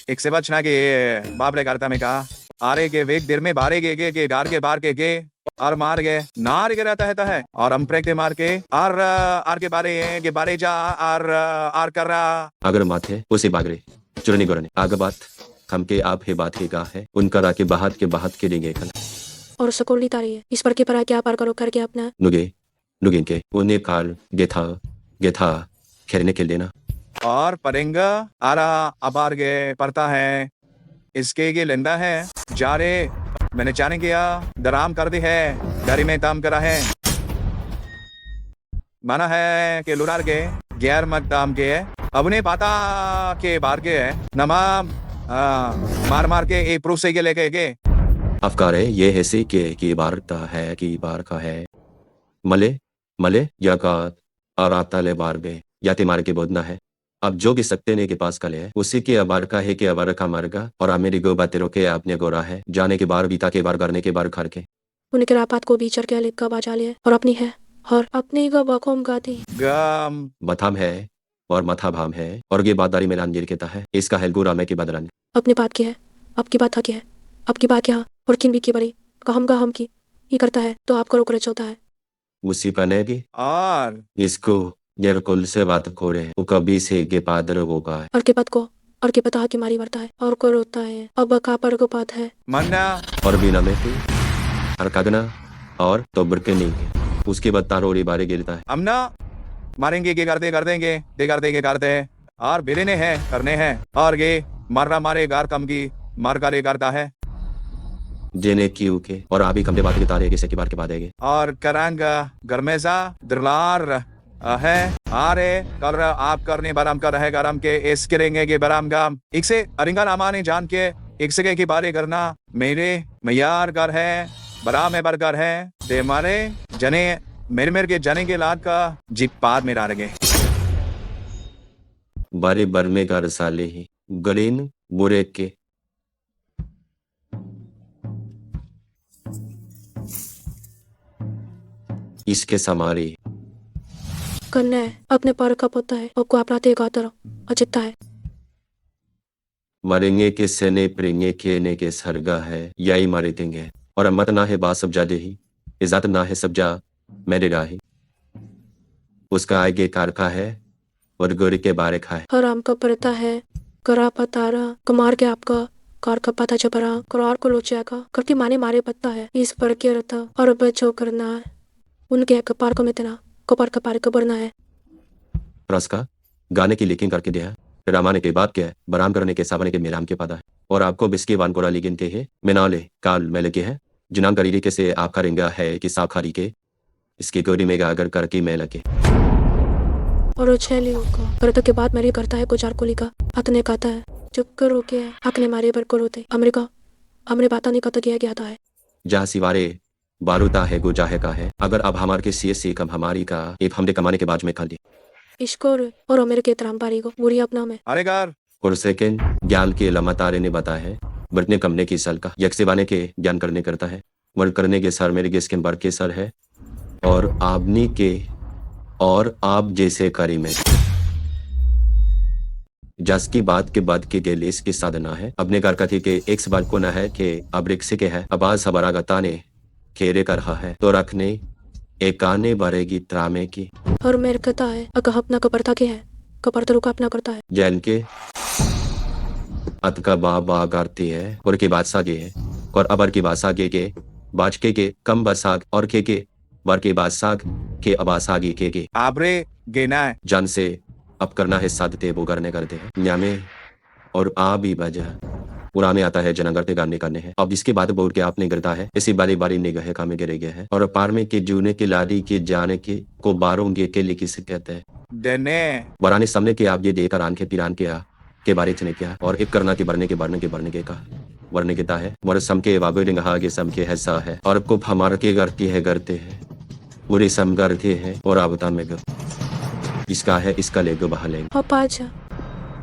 एक से बचना के बाप रे करता में कहा आरे के वेग देर में बारे गे डार के बार के और मार गए नार के रहता है और हम प्रेक मार के और आर के बारे जा और आर कर रहा अगर माथे उसे बागरे चुरनी गोरने आगे बात हम के आप हे बात के का है उनका राके बाहत के देंगे कल और सकोली तारी है इस पर के पर क्या पार करो करके अपना नुगे नुगिन के उन्हें कार गेथा खेलने के देना और परेंगा आरा अबार गे पड़ता है इसके ये लेंदा है जा रे मैंने जाने किया दराम कर दी है गाड़ी में दाम करा है माना है कि लुरार के गैर मत दाम के अब ने पाता के बार के है नमा मार के एक प्रूफ से के लेके के अफकार है ये ऐसे कि बार का है मले या का और आता ले बार गए या तिमार के बोधना है अब जो कि सकते ने के पास का ले है उसी के अबार का है कि अबार का मार्गा और मेरी गो बातें रोके आपने गोरा है जाने के बार बीता के बार करने के बार खर के उनके रापात को बीचर के लिख का बाजा लिया और अपनी है और अपनी का बकौम गाती गम मथाम है और मथा भाम है और ये बातदारी में लान गिर के है इसका है गोरा में के बदलन अपनी बात की है आपकी बात की है आपकी बात क्या और किन भी की बड़ी का हम की ये करता है तो आपको रोक रच होता है उसी पनेगी और इसको कुल से बात खोरे वो कभी से के पादर होगा है और के पद को और के पता की मारी वर्ता है और को रोता है अब का पर को बात है मन्ना और बिना में थी और कगना और तो बुरके नहीं के उसके बाद तारोरी बारे गिरता है हमना मारेंगे के कर देंगे करते और बिरने हैं करने हैं और ये मारना मारे गार कम की मार गारे करता है जेने क्यू के और अभी कमरे बात के तारे किसे की बार के बाद आएंगे और करांगा गरमेजा दरलार है आरे कर आप करने बराम कर रहे गरम के इस करेंगे के बराम गाम एक से अरिंगा नामाने जान के एक से के बारे करना मेरे मैयार कर है बराम है बरगर है दे मारे जने मेरे के जने के लाद का जीप पाद में डाल गए बारे बरमे का रसाले ही गरीन बुरे के इसके समारी करना है अपने पर का पता है आपको अपराधे का तरह अचिता है मरेंगे के सेने प्रेंगे के ने के सरगा है यही मारे देंगे और अमत ना है बात सब जा दे ही इजात ना है सब जा मेरे राही उसका आगे कारखा है और गोरी के बारे खाए हराम का परता है करा पतारा कमार के आपका कार का पता चपरा करार को लोचा का करके मारे पत्ता है इस पर के रहता और बचो करना है उनके कपार को मितना कपार कपार को बढ़ना है रस का गाने की लेकिन करके दिया रामाने के बाद क्या है बराम करने के सावने के मेराम के पता है और आपको बिस्के वान कोरा लेकिन के है मिनाले काल मेले के है जिनाम करीरी के से आपका रिंगा है कि साफ खारी के इसकी गोरी में अगर करके मैं लगे और छेली को परत के बाद मेरी करता है कुछ आरकोली का अतने कहता है चुप करो के अकने मारे पर को रोते अमेरिका हमने बाता नहीं कत किया था है जहाँ सिवारे बारूदा है गुजाहे का है अगर अब हमारे के सीएससी कम हमारी का एक हमने कमाने के बाद में खा ली इश्कोर और अमेरिका के त्रामपारी को बुरी अपना में अरे गार और सेकेंड ज्ञान के लमातारे ने बताया है बरतने कमने की साल का यकसेवाने के ज्ञान करने करता है वर्क करने के सर मेरे के स्किन बर के सर है और आपनी के और आप जैसे करी में जस की बात के बाद के गेले इसकी साधना है अपने घर कथी के एक सवाल को न है कि अब रिक्से के है अब आज सबारा गता ने खेरे कर रहा है तो रखने एक आने बारेगी त्रामे की और मेरे कहता है अगर अपना कपरता के है कपरता रुका अपना करता है जैन के अत का बा करती है और के बाद सागे है और अबर की बात सागे के बाजके के कम बसाग और के बर के बाद साग के अबासागी के आबरे गेना है जन से अब करना है साधते वो करने करते हैं न्यामे और आ भी बजा पूरा में आता है जना करते गाने करने हैं अब इसके बाद बोल के आपने गिरता है इसी बारी निगाह कामे गिरे गए हैं और पार में के जूने की लाड़ी के जाने के को बारोंगे के लिए किसे कहते हैं देने बराने सामने के आप ये देकर आन के पिरान के बारे चने क्या और एक करना के बढ़ने के का वरने के है मोर सम के वागो रिंगा के सम के ऐसा है और को हमारा के करते हैं पूरे सम करते हैं और आवता में इसका है इसका लेगो बहा लेंगे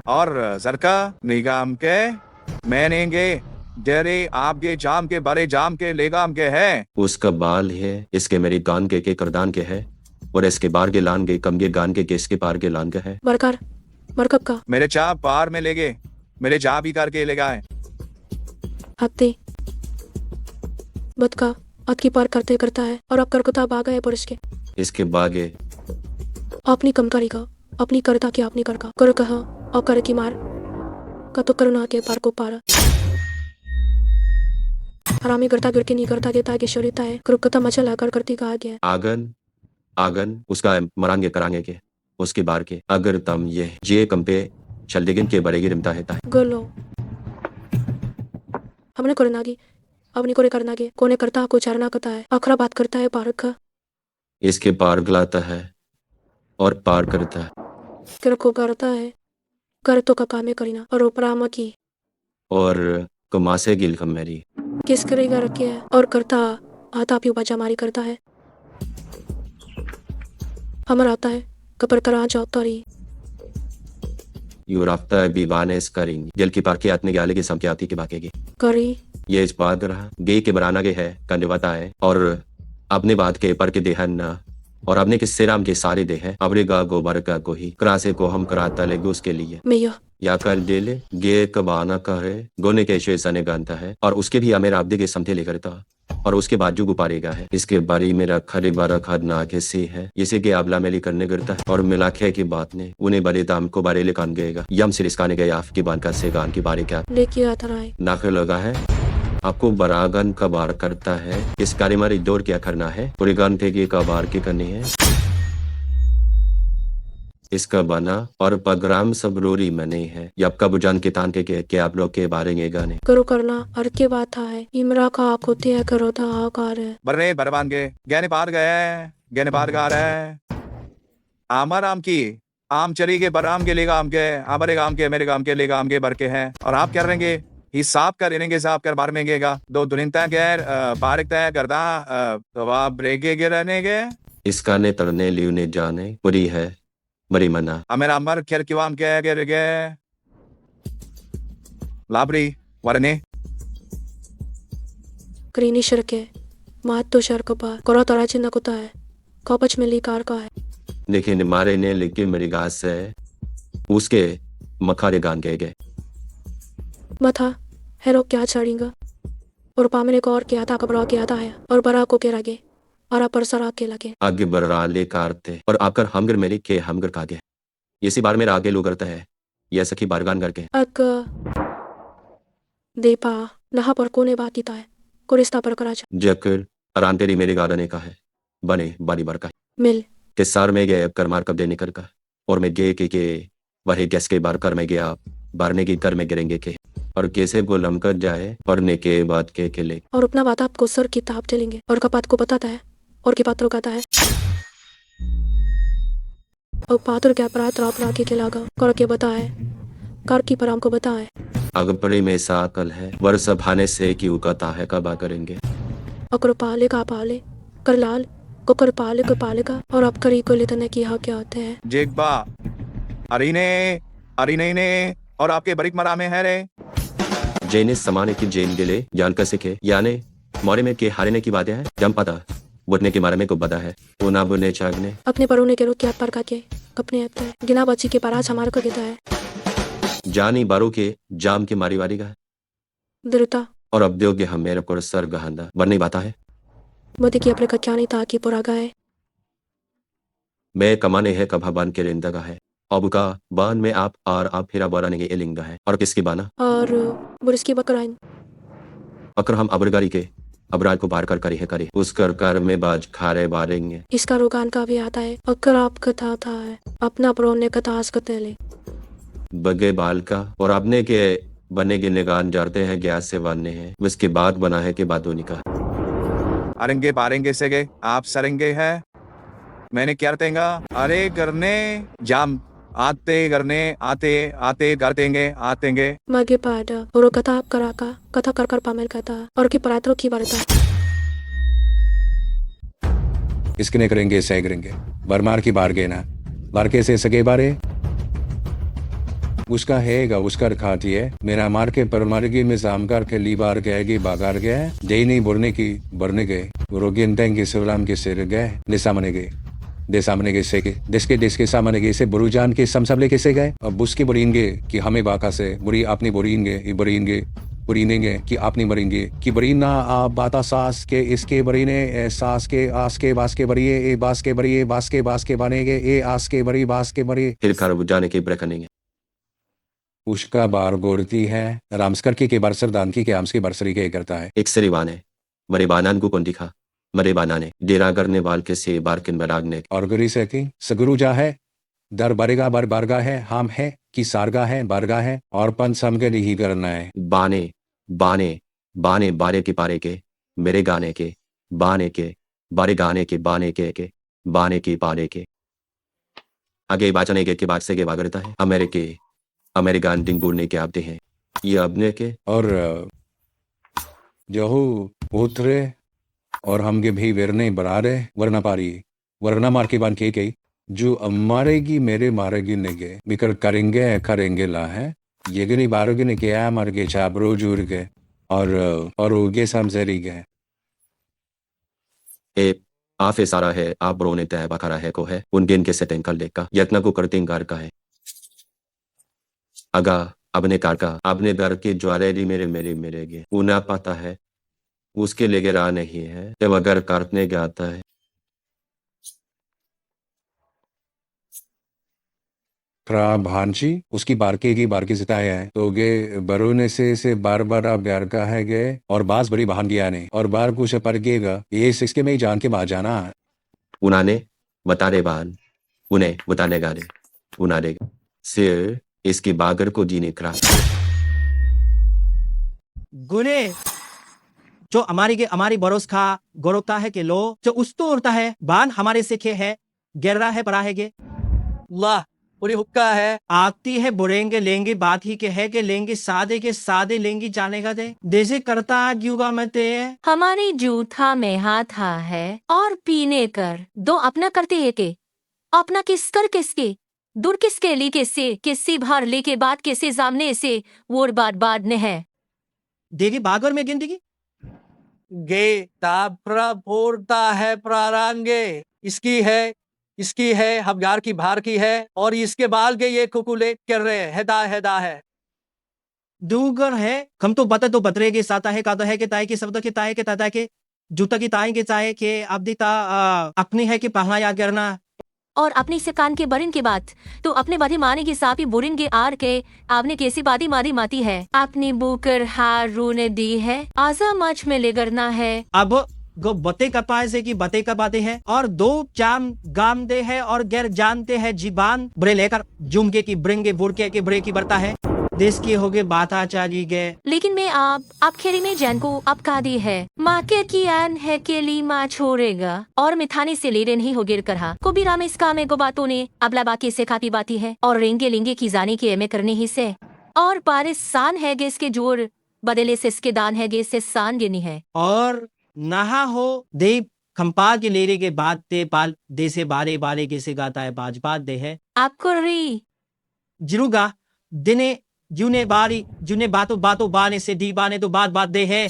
और सरका निगाम के मैनेंगे डेरे आपके जाम के बड़े जाम के लेगाम के है उसका बाल है इसके मेरी गान के करदान के है और इसके बार के लान के कम के गान के इसके पार के लान का है बरकर मरकब का मेरे चाप पार में लेगे मेरे जा भी करके लेगा है हत्ते बद का आपकी पार करते करता है और आप करकता भागा है पुरुष के इसके बागे अपनी कमकारी का अपनी करता की अपनी करका कर कहा और कर की मार का तो करुणा के पार को पारा हरामी करता गिर के नहीं करता देता के शरीता है कृपकता मचल आकर करती कहा गया आगन आगन उसका मरांगे करांगे के उसके बार के अगर तम ये कंपे चल देगिन के बड़ेगी रिमता है गलो हमने करना की अपनी कोरे करना के कोने करता को चारना करता है अखरा बात करता है पारक का इसके पार गलाता है और पार करता है कर को करता है कर तो का कामे करीना और उपराम की और कमासे गिल कम मेरी किस करेगा रखे है और करता आता भी बाजा मारी करता है हमारा आता है कपर करा जाता रही यू राफ्ता बीवाने इस करेंगी दिल की पार के आतने के आले की समझाती के बाकेगी करी ये इस बात रहा गे के बराना के है कंडवता है और अपने बात के पर के देहन ना और अपने के सिराम के सारे देह है अपने गा गोबर का को ही करासे को हम कराता ले उसके लिए मैं यह या कर दे ले गे कबाना करे गोने के शेषाने गानता है और उसके भी अमेर आपदे के समझे लेकर था और उसके बाजू गुपारेगा है इसके बारी में रखा रे बारा खाद ना के सी है इसे के आबला मेली करने गिरता है और मिलाखे की बात ने उन्हें बड़े दाम को बारे ले कान गएगा यम से रिस्काने गए आप की बान का से गान की बारे क्या लेके आता रहा है नाखे लगा है आपको बरागन का बार करता है इस कार्य में दौड़ क्या करना है पूरे गान के का बार की करनी है इसका बना और पगराम सब रोरी मने है यब का बुजान के तान के आप लोग के बारे में गाने करो करना हर के बात था है इमरा का आप होते है करो था आकार है बरने बरबान के गहने पार गए आमर आम की आम चरी के बराम के लेगा आम के आमरे गाम के मेरे गाम के लेगा आम के बर के हैं और आप क्या रहेंगे हिसाब कर इनेंगे साहब कर बार में गेगा दो दुनिता गैर बारिक तय करदा तो आप ब्रेके के रहने के इसका ने तरने लियो ने जाने पूरी है बड़ी मना अमेर अमर खेर किवाम के गे लाबरी वरने करीनी शरके मात तो शर कपा करो तरा चिन्ह कुता है कपच में ली कार का है देखिए मारे ने लिखे मेरी गास से उसके मखारे गान गए मथा हेरो क्या चढ़ेगा और पामने को और क्या था कबरा क्या था है और बरा को के लगे और आप पर सरा के लगे आगे बरा ले कारते और आकर हमगर मेरी के हमगर कागे इसी बार मेरा आगे लो करता है यह सखी बारगान करके अक देपा नहा पर कोने बाकी था है को रिश्ता पर करा जकर आराम तेरी मेरे गार्डन का है बने बारी बार का मिल के सार में गए कर मार कब देने कर का और मैं गे के वही गैस के बार कर में गया बारने की कर में गिरेंगे के और कैसे को लमकर जाए पढ़ने के बाद के ले और अपना बात आपको सर की ताप चलेंगे और कपात को बताता है और की पात्रों कहता है और पात्र क्या अपराध रात के लागा कर के बताए कर की पर हमको बताए अगपड़ी में साकल है वर्ष भाने से की उकता है कबा करेंगे अकर पाले का पाले कर लाल को कर पाले को पालेगा और अब करी को लेतने की हाँ क्या होते हैं जेगबा अरीने ने और आपके बरिक मरा में है रे जैने समाने की जैन गिले जान कर सीखे यानी मोरे में के हारने की बातें हैं जम पता बुटने के मारे में को बदा है वो ना बुने चागने अपने परोने के रुक क्या पर का के कपने आता है गिना बच्ची के पराज हमारे को गिता है जानी बारो के जाम के मारी वारी का दृता और अब दोगे हम मेरे को सर गहंदा बनने बाता है मोदी की अपने कच्चा नहीं था कि पुरा गाय मैं कमाने है कभा बान के रेंदा का है अब का बान में आप फिर बारा ने एलिंगा है और किसकी बाना और बुरिस की बकराइन अकर हम अबरगारी के अबराज को बार कर करी है करे उस कर में बाज खारे बारेंगे इसका रोगान का भी आता है अगर आप कथा था है अपना परोने कथा आस्कते ले बगे बाल का और अपने के बने के निगान जाते हैं गैस से बनने हैं उसके बाद बना है के बाद का अरेंगे पारेंगे से गए आप सरेंगे है मैंने क्या देंगा अरे करने जाम आते करने आते कर देंगे आतेंगे मगे पाड़ा और कथा आप करा का कथा कर कर पामेल कथा और की परात्रों की वार्ता इसके ने करेंगे सह करेंगे बरमार की बार गए ना बार के से सगे बारे उसका हैगा उसका खाती है मेरा मार के परमारगी में सामकार के ली बार गएगी बागार गए जय नहीं बोलने की बरने गए रोगिन के शिवराम के सिर गए निशामने गए देसामने के से देश के सामने के से बुरुजान के समसबले कैसे गए अब उसके बुरीनगे कि हमें बाका से बुरी आपने बुरीनगे ये बुरीनगे बुरीनेंगे कि आप नहीं मरेंगे कि बरीना आप बाता सास के इसके बरीने सास के आस के बास के बरिए ए बास के बरिए बास के बनेगे ए आस के बरी बास के बरी फिर खर जाने के ब्रेकनेंगे उसका बार गोरती है रामस्कर के बरसर दान की के आम्स के बरसरी के करता है एक सरीवान है मरे बानान को कौन दिखा मरे बाना ने डेरा करने वाल के से बार किन बरागने और गुरी से की सगुरु जा है दर बरेगा बर बारगा है हम है कि सारगा है बारगा है और पंच सम के नहीं करना है बाने बाने बाने बारे के पारे के मेरे गाने के बाने के बारे गाने के बाने के बाने के पाने के आगे बाचने के बाद से के बागरता है अमेरिकन दिन बोलने के आते हैं ये अपने के और जहू उतरे और हम के भी वेरने बरारे वरना पारी वरना मार के बान के कई जो मारेगी मेरे मारेगी नेगे बिकर करेंगे ला है ये गनी बारोगे ने क्या मार के छाबरो जूर के और उगे समझरी गए ए आफे सारा है आप रोने तय बखारा है को है उनके इनके सेटिंग कर लेका यत्न को करते इंकार का है अगा अपने कार का अपने दर के ज्वारेरी मेरे गे उन्हें पता है उसके लेके रहा नहीं है जब अगर काटने के आता है भांची उसकी बारके सिताया है तो गे बरोने से बार बार आप प्यार का है गए और बास बड़ी बहान गया ने और बार कुछ पर गेगा ये सिक्स में ही जान के बाद जाना उन्होंने बता दे बान उन्हें बताने गा दे उन्होंने सिर इसकी बागर को जीने करा गुने जो हमारी बरोस खा गौरवता है कि लो जो उस तो उड़ता है बान हमारे सिखे है गिर है परा है गे ला पूरी हुक्का है आती है बुरेंगे लेंगे बात ही के है कि लेंगे के सादे लेंगी जाने का दे जैसे करता युगा में ते हमारी जूठा में हाथ है और पीने कर दो अपना करते है के अपना किस कर किसके दूर किसके ली किससे किसी भार ले के बाद किसी सामने से वो बात ने है देगी बागर में गिनती गे ताप्रा फोड़ता है प्रारांगे इसकी है हबगार की भार की है और इसके बाल के ये कुकुले कर रहे हैदा है दूगर है हम तो बतरे के साता है काता है के ताए के शब्द के ताए के ताता के जूता की ताए के चाहे के अब दीता अपनी है कि पहला या करना और अपनी से कान के बरिन के बात तो अपने बाधी माने के सापी बुरिन के आर के आपने कैसी बाधी मारी माती है अपनी बुकर हार रूने दी है आजा मच में ले करना है अब गो बते का पाए से की बते का बातें है और दो चाम गाम दे है और गैर जानते हैं जीबान बुरे लेकर जुमके की ब्रिंगे बुरके के बुरे की बरता है देश की होगे बात आचारी गए लेकिन मैं आप खेरी में जैन को अब का दी है माँ के की आन है के लिए माँ छोड़ेगा और मिठानी से ले नहीं हो गिर कर को भी राम इस काम को बातों ने अबला बाकी से काफी बाती है और रेंगे लेंगे की जाने की एमे करने ही से और बारिश सान है गे इसके जोर बदले से इसके दान है गे इससे सान गिनी है और नहा हो देव खम्पा के लेरे के बाद ते पाल दे से बारे के से गाता है बाज बात दे है आपको री जिरुगा दिने जुने बातों बाने से दी बाने तो बात दे है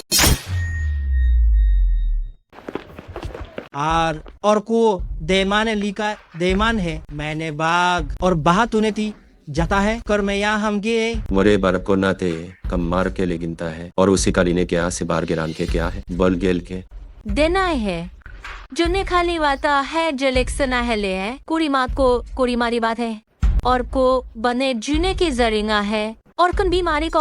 और को देमान लिखा देमान है मैंने बाग और बाह तूने थी जाता है कर मैं यहाँ हम गे मोरे बार को नाते कम मार के ले गिनता है और उसी का लीने क्या से बार गिरान के क्या है बल गेल के देना है जुने खाली वाता है जलेक्सना है ले है कुरी मात को कुरी मारी बात है और को बने जुने की जरिंगा है और कन बीमारी को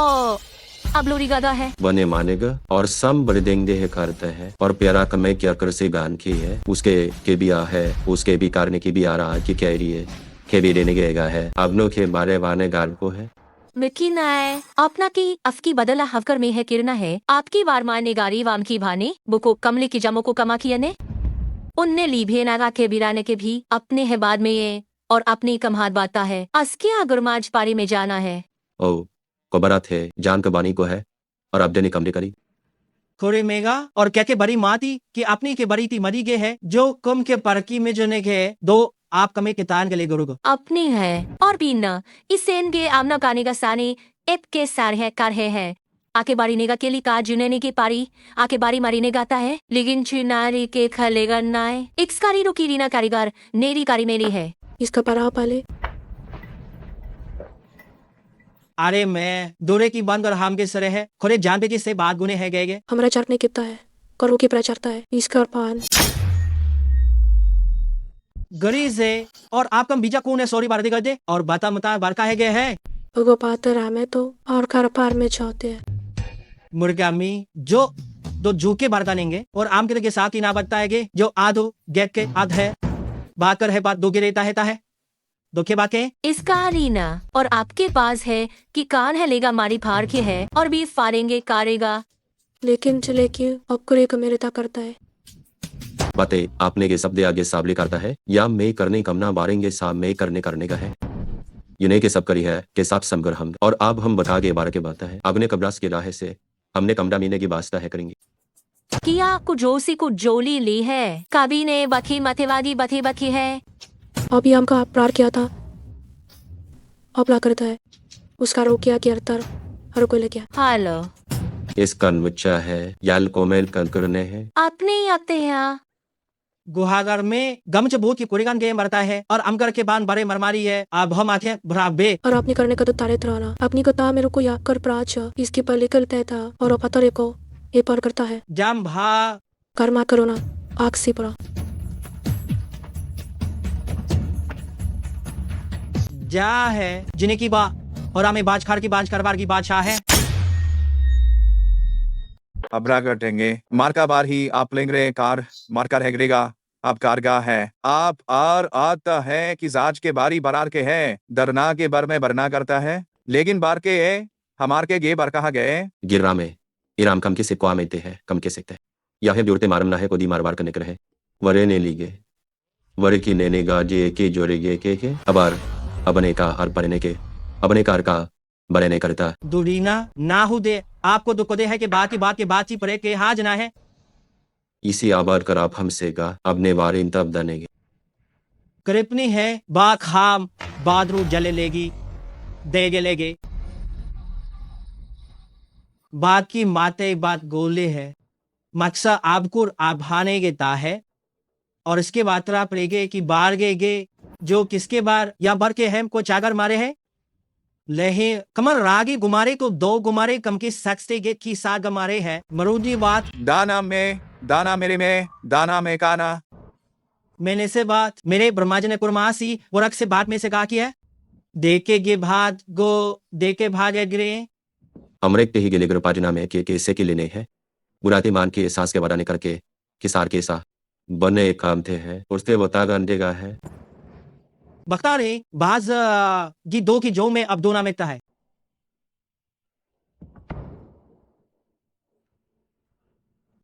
अब लोरी गदा है बने मानेगा और सम बड़े देंगे है करता है और प्यारा कमे क्या कर से गान की है उसके के भी आ है उसके भी करने की भी आ रहा की कह रही है के भी देने गएगा है अपनों के बारे वाने गाल को है मिकी नाय अपना की अफकी बदला हवकर में है किरना है आपकी वार मारने गारी वाम की भाने बुको कमले की जमो को कमा किया ने उनने लीभे नागा के बिराने के भी अपने है बाद में ये और अपनी कमहात बाता है अस्किया गुरमाज पारी में जाना है ओ को बरात है जान का बानी को है और अब देने कमरे करी खोरे मेगा और क्या के बड़ी माती कि अपनी के बड़ी थी मरी गे है जो कम के परकी में जने के दो आप कमे के तान के लिए गुरु को अपनी है और बीना इस सेन के आमना काने का सानी एप के सार है कर है आके बारी नेगा के लिए का जुनेने की पारी आके बारी मारी ने गाता है लेकिन चुनारी के खलेगा नाय एक्स कारी रुकी रीना कारीगर नेरी कारी मेरी है इसका परा पाले अरे मैं दूरे की बंद और हम के सरे है खोरे जान पे जिससे बात गुने है गए हमारा चरने कितना है करो की प्रचारता है इसका पान गरी से और आपका बीजा कौन है सॉरी बार कर दे और बता मता बार का है गए है उगो पाते रामे तो और कर पार में चाहते हैं मुर्गामी जो दो झूके बार लेंगे और आम के साथ ही ना बताएंगे जो आधो गैक के आध है बात कर है बात दो के रहता है दो के बाके इसका रीना और आपके पास है कि कान है लेगा मारी फाड़ के है और भी फाड़ेंगे कारेगा। लेकिन चले कि अब करे को मेरे ता करता है बातें आपने के शब्द आगे साबले करता है या मैं करने कमना बारेंगे साब में करने का है यूने के सब करी है के साथ समगर हम और अब हम बता के बार के बात है अगने कबरास के राह से हमने कमरा मीने की वास्ता है करेंगे किया कुजोसी को जोली ली है कभी ने बखी मथेवादी बथे बखी है अभी हमका अपराध किया था अब ला करता है उसका रोक किया कि अरतर हर कोई ले गया हेलो इसका बच्चा है याल कोमेल करने है अपने ही आते हैं गुहागर में गमच भूत की कुरिगान के मरता है और अमगर के बान बड़े मरमारी है अब हम आते हैं भराबे और आपने करने का तो तारे तराना अपनी को ता मेरे को याद कर प्राच इसके पर निकलता था और पता को ये पर करता है जाम भा कर्मा करो ना आग सी पड़ा जा है जिन्हें की बा और हमें बाज खाड़ की बाज करवार की बादशाह है अबरा कटेंगे मार्का बार ही आप लेंगे कार मार्का रहेगा आप कारगा है आप और आता है कि जाज के बारी बरार के है दरना के बर में बरना करता है लेकिन बार के हमार के गे बार कहा गए गिर्रा में इराम कम के से क्वा में है कम के सकते या है जोड़ते मारम ना है कोदी मार बार करने के रहे वरे ने लीगे वरे की नेने गा जे के जोड़े गे के अबार अपने का और पढ़ने के अपने कार का बड़े नहीं करता दुरीना ना हो दे आपको दुख दे है कि बात की बात ही पड़े के हाज ना है इसी आबाद कर आप हमसे गा अपने वारे इन तब दनेगे कृपनी है बा खाम बादरू जले लेगी देगे लेगे बात की माते बात गोले है मक्सा आपकुर आभाने के ता है और इसके बातरा पड़ेगे कि बार गे जो किसके बार या बर के हम को चागर मारे है लहे कमर रागी गुमारे को दो गुमारे कम की सकते गे की सा गमारे है मरूदी बात दाना मेरे में दाना में काना मैंने से बात मेरे ब्रह्माजी ने कुरमासी वरक से बात में से कहा किया देखे गे भात गो देखे भाग गिरे हमरे के ही गिले पाजना में के कैसे के लेने हैं बुराती मान के एहसास के वादा करके किसार के सा बने काम थे है उससे बता गंदेगा है बता रहे बाज जी दो की जो में अब दो नाम एकता है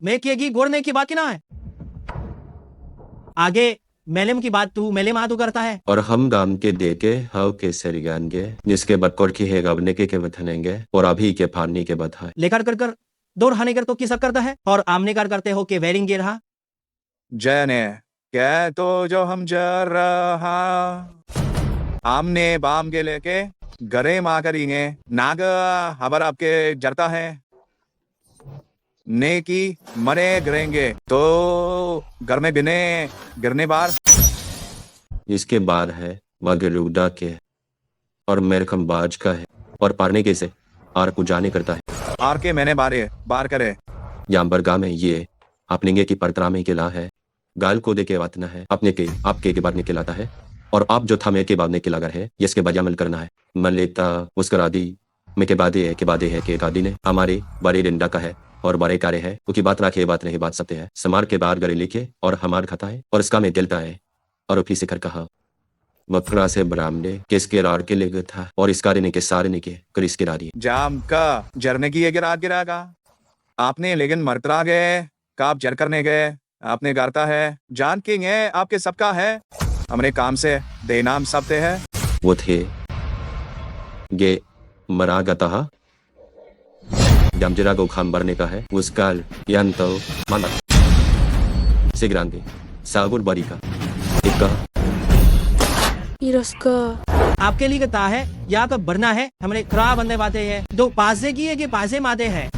मैं किएगी गोरने की बात की ना है आगे मेलेम की बात तू मेले मातू करता है और हम गाम के दे के हाउ के सरिगानगे जिसके बटकोर की है गबने के बथनेंगे और अभी के फानी के बधाए लेकर कर कर दौड़ हाने कर तो किस करता है और आमने कर करते हो के वेरिंग गे रहा जय ने क्या तो जो हम जर रहा आमने बाम के लेके गरे माँ करेंगे नाग हबर आपके जरता है ने की मरे गिरेंगे तो घर में बिने गिरने बार इसके बाद है मगर रुदा के और मेरखम बाज का है और पारने के से आर को जाने करता है आर के मैंने बारे बार करे यांबरगा में ये अपने की परतरा में के ला है गाल को दे के वातना है अपने के आपके बाद निकलाता है और आप जो था मैं के बाद निकला है इसके बजामल करना है मन लेता उसकर आदि में के बादे है के आदि ने हमारे बड़े डंडा का है और बड़े कार्य है क्योंकि बात रखे बात नहीं बात सकते हैं समार के बाद गले लिखे और हमार खाता है और इसका में दिलता है और फिर से कर कहा मकरा से बरामदे किसके रार के ले था और इसका ने के सारे ने के कर इसके रारी जाम का जरने की गिरा गिरागा आपने लेकिन मरतरा गए काप जर करने गए आपने गारता है जान किंग है आपके सबका है हमने काम से दे नाम सब थे है वो थे गे मरा गता जमजरा को खाम भरने का है उसका यंतो माना सिगरांगे सागुर बरी का इक्का इसका आपके लिए कहता है या का भरना है हमने खराब बंदे बातें हैं दो पासे की है कि पासे माते हैं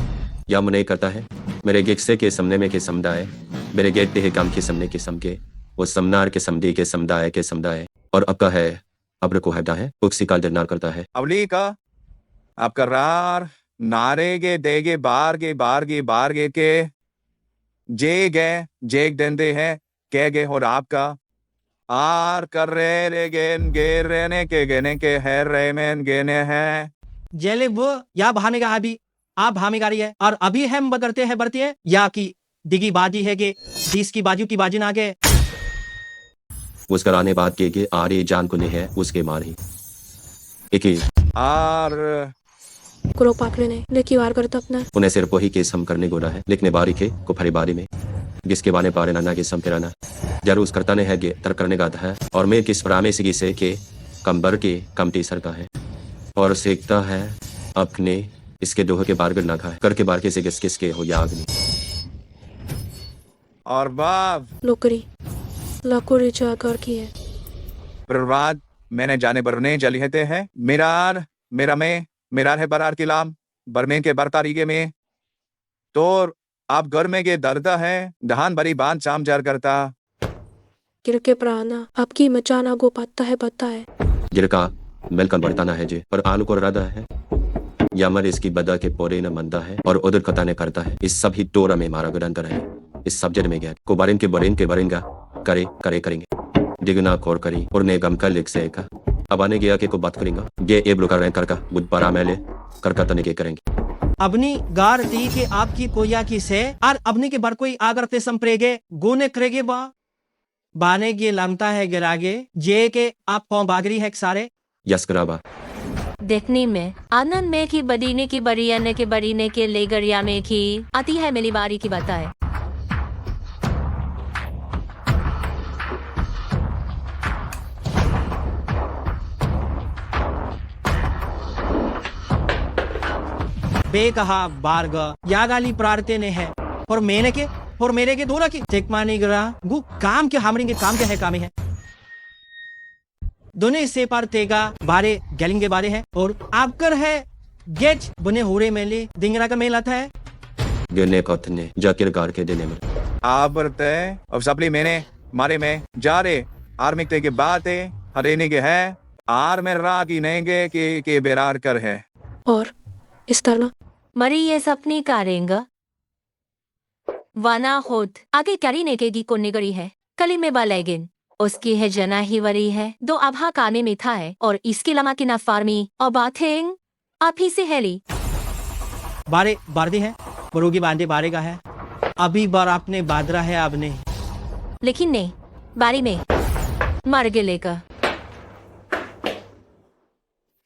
या मुने करता है मेरे गिक्से के समने में के समुदाय मेरे गेट है काम के समने के सम के वो समनार के समदी के समुदाय और अब का है अब्र को हटा है उक्सी का जरनार करता है अवली का आप करार नारेगे देगे बारगे के जेग देंदे हैं कह और आपका आर कर रे गेन गे रेने के गेने के है रेमेन गेने हैं जेले वो या भामेगा अभी आप भामेगा रही है और अभी हम बदलते हैं बढ़ते हैं या कि दिगी बाजी है कि 20 की बाजू ना गए उसका आने बात के आरे जान को नहीं है उसके मारी एक ही आर करो पाकले ने लेकी वार करता अपना उन्हें सिर्फ वही केस हम करने गोना है लिखने बारी के को फरी बारी में जिसके बाने पारे नाना के सम फिराना जरूर करता ने है गे तर करने का है और मैं किस परामे से के कंबर के कम टीसर का है और सीखता है अपने इसके दोह के बारगढ़ ना खाए करके बार के से किसके हो या अग्नि और बाप लोकरी लाकोरी जाकर की है बर्बाद मैंने जाने बरने जली हेते हैं मेरा है बरार की लाम बरमेन के बरतारीगे में तो आप घर में के दर्द है दहान भरी बांध चाम जार करता किरके प्राणा आपकी मचाना गो पाता है जिरका मिलकर बढ़ता ना है जे पर आलू को रदा है यामर इसकी बदा के पोरे न मंदा है और उधर कता ने करता है इस सभी टोरा में मारा गडन कर है इस सब्जेक्ट में गया को बारिन के बरेंगा करेंगे दिगना खोर करी और ने गम का लिख से का अब आने गया के को बात करेंगा ये ए ब्लोकर रैंक करका बुध पारा मेले करका तने के करेंगे अपनी गार दी के आपकी कोया की से और अपनी के बर कोई आगरते संप्रेगे गोने करेगे बाने के लमता है गिरागे जे के आप कौन बागरी है सारे यस कराबा देखने में आनंद में की बदीने की बरियाने के बरीने के लेगरिया में की आती है मेरी बारी की बताए बेकहा बारग या गाली प्रारते ने है और मेरे के दोनों की चेक मानी गरा गु काम के हमरिंगे काम के है कामे है दोनों इससे पार तेगा बारे गैलिंगे बारे है और आपकर है गेज बने होरे मेले दिंगरा का मेला था है गिरने कथने जाकिर गार के देने में आप बरते अब सपली मैंने मारे में जा रे आर्मिक ते के बात है हरेने के है आर में रा की नेंगे के बेरार कर है और इस तरह मरी ये सपनी करेंगा वाना होत आगे करी नेकेगी कोने गरी है कली में बालेगिन उसकी है जना ही वरी है दो आभा कामे में था है और इसके लमा की ना फार्मी और बाथिंग आप ही से हेली बारे बारदे है बरोगी बांधे बारे का है अभी बार आपने बादरा है आपने लेकिन नहीं बारी में मर गिले का